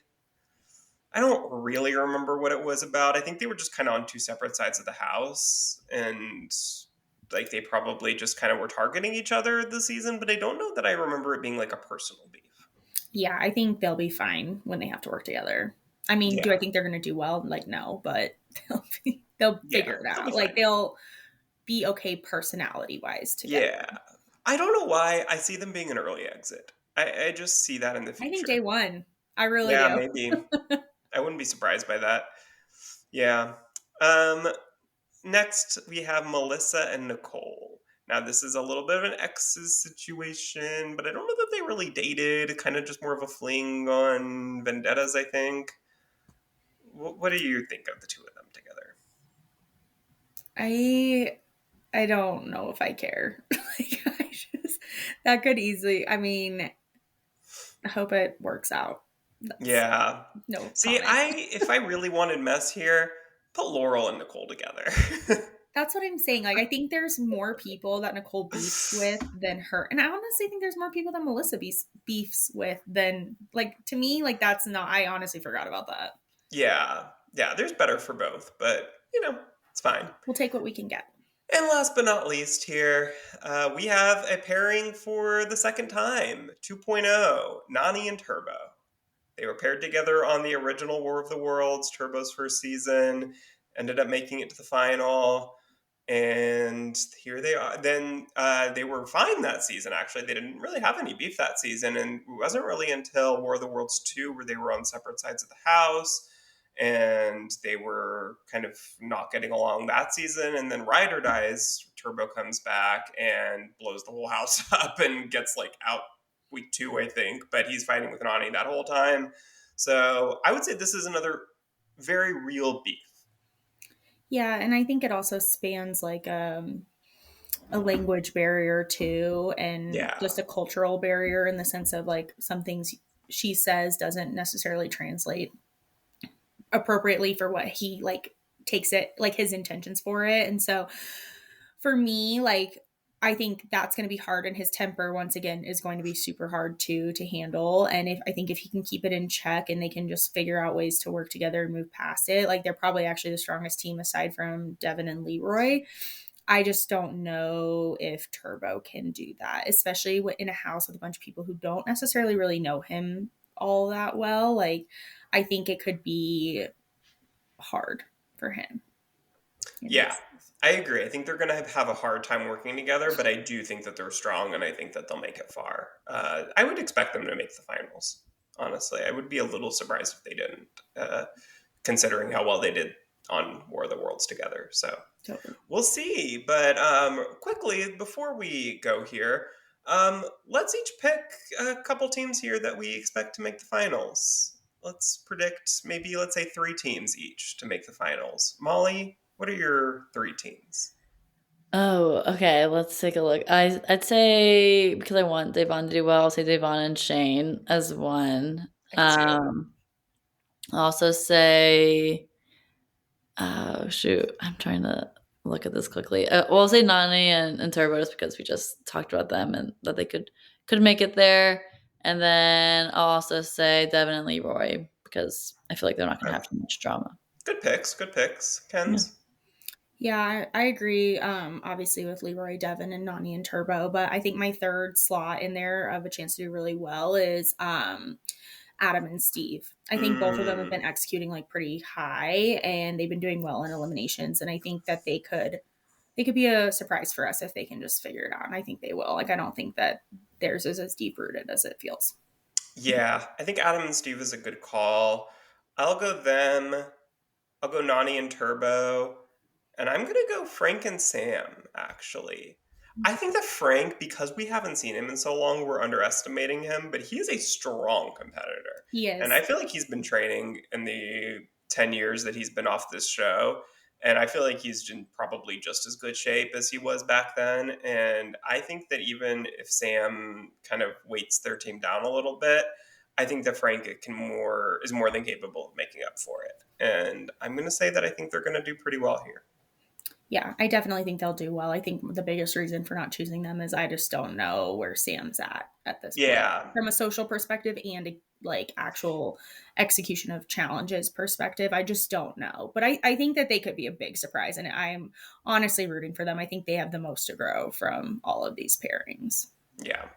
I don't really remember what it was about. I think they were just kind of on two separate sides of the house, and like they probably just kind of were targeting each other this season. But I don't know that I remember it being like a personal beef. Yeah, I think they'll be fine when they have to work together. I mean, do I Yeah, think they're going to do well? Like, no, but they'll yeah, figure it they'll be out. Like, fine. they'll be okay personality wise together. Yeah, I don't know why I see them being an early exit. I just see that in the I think future. day one. I really Yeah, do. maybe. I wouldn't be surprised by that. Yeah. Um, Next, we have Melissa and Nicole. Now, this is a little bit of an exes situation, but I don't know that they really dated. Kind of just more of a fling on vendettas, I think. What do you think of the two of them together? I I don't know if I care. Like, that could easily. I mean, I hope it works out. That's Yeah. no See, comment. I if I really wanted mess here, put Laurel and Nicole together. That's what I'm saying. Like, I think there's more people that Nicole beefs with than her. And I honestly think there's more people that Melissa beefs with than, like, to me, like, that's not, I honestly forgot about that. Yeah. Yeah, there's better for both, but it's fine. We'll take what we can get. And last but not least, here, we have a pairing for the second time 2.0, Nani and Turbo. They were paired together on the original War of the Worlds, Turbo's first season, ended up making it to the final. And here they are. Then they were fine that season, actually. They didn't really have any beef that season. And it wasn't really until War of the Worlds 2 where they were on separate sides of the house and they were kind of not getting along that season. And then Ride or Dies, Turbo comes back and blows the whole house up and gets like out week 2, I think. But he's fighting with Nani that whole time. So I would say this is another very real beef. Yeah. And I think it also spans like a language barrier too, and Yeah. just a cultural barrier in the sense of like some things she says doesn't necessarily translate appropriately for what he like takes it, like his intentions for it. And so for me, like, I think that's going to be hard, and his temper once again is going to be super hard to handle. And if I think if he can keep it in check and they can just figure out ways to work together and move past it, like they're probably actually the strongest team aside from Devin and Leroy. I just don't know if Turbo can do that, especially in a house with a bunch of people who don't necessarily really know him all that well. Like, I think it could be hard for him. Yeah, I agree. I think they're going to have a hard time working together, but I do think that they're strong and I think that they'll make it far. I would expect them to make the finals, honestly. I would be a little surprised if they didn't, considering how well they did on War of the Worlds together. So Totally. we'll see. But quickly, before we go here, let's each pick a couple teams here that we expect to make the finals. Let's predict maybe, let's say, 3 teams each to make the finals. Molly, what are your 3 teams? Oh, okay. Let's take a look. I'd say because I want Devon to do well, I'll say Devon and Shane as one. I can see it. I'll also say, oh shoot, I'm trying to look at this quickly. Well, I'll say Nani and Turbo just because we just talked about them and that they could make it there. And then I'll also say Devin and Leroy because I feel like they're not going to have too much drama. Good picks. Good picks. Yeah. Ken's. Yeah, I agree. Obviously with Leroy, Devin, and Nani and Turbo, but I think my third slot in there of a chance to do really well is Adam and Steve. I think both of them have Mm. been executing like pretty high, and they've been doing well in eliminations. And I think that they could be a surprise for us if they can just figure it out. And I think they will. Like, I don't think that theirs is as deep rooted as it feels. Yeah, I think Adam and Steve is a good call. I'll go them. I'll go Nani and Turbo. And I'm going to go Frank and Sam, actually. I think that Frank, because we haven't seen him in so long, we're underestimating him, but he is a strong competitor. He And I is. feel like he's been training in the 10 years that he's been off this show. And I feel like he's in probably just as good shape as he was back then. And I think that even if Sam kind of weights their team down a little bit, I think that Frank is more than capable of making up for it. And I'm going to say that I think they're going to do pretty well here. Yeah, I definitely think they'll do well. I think the biggest reason for not choosing them is I just don't know where Sam's at this point Yeah. from a social perspective and a, like, actual execution of challenges perspective. I just don't know. But I think that they could be a big surprise, and I'm honestly rooting for them. I think they have the most to grow from all of these pairings. Yeah,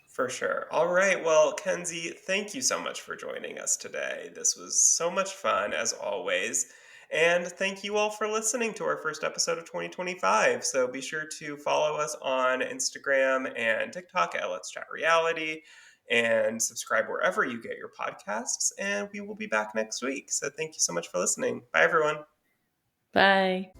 for sure. All right. Well, Kenzie, thank you so much for joining us today. This was so much fun, as always. And thank you all for listening to our first episode of 2025. So be sure to follow us on Instagram and TikTok at Let's Chat Reality and subscribe wherever you get your podcasts. And we will be back next week. So thank you so much for listening. Bye, everyone. Bye.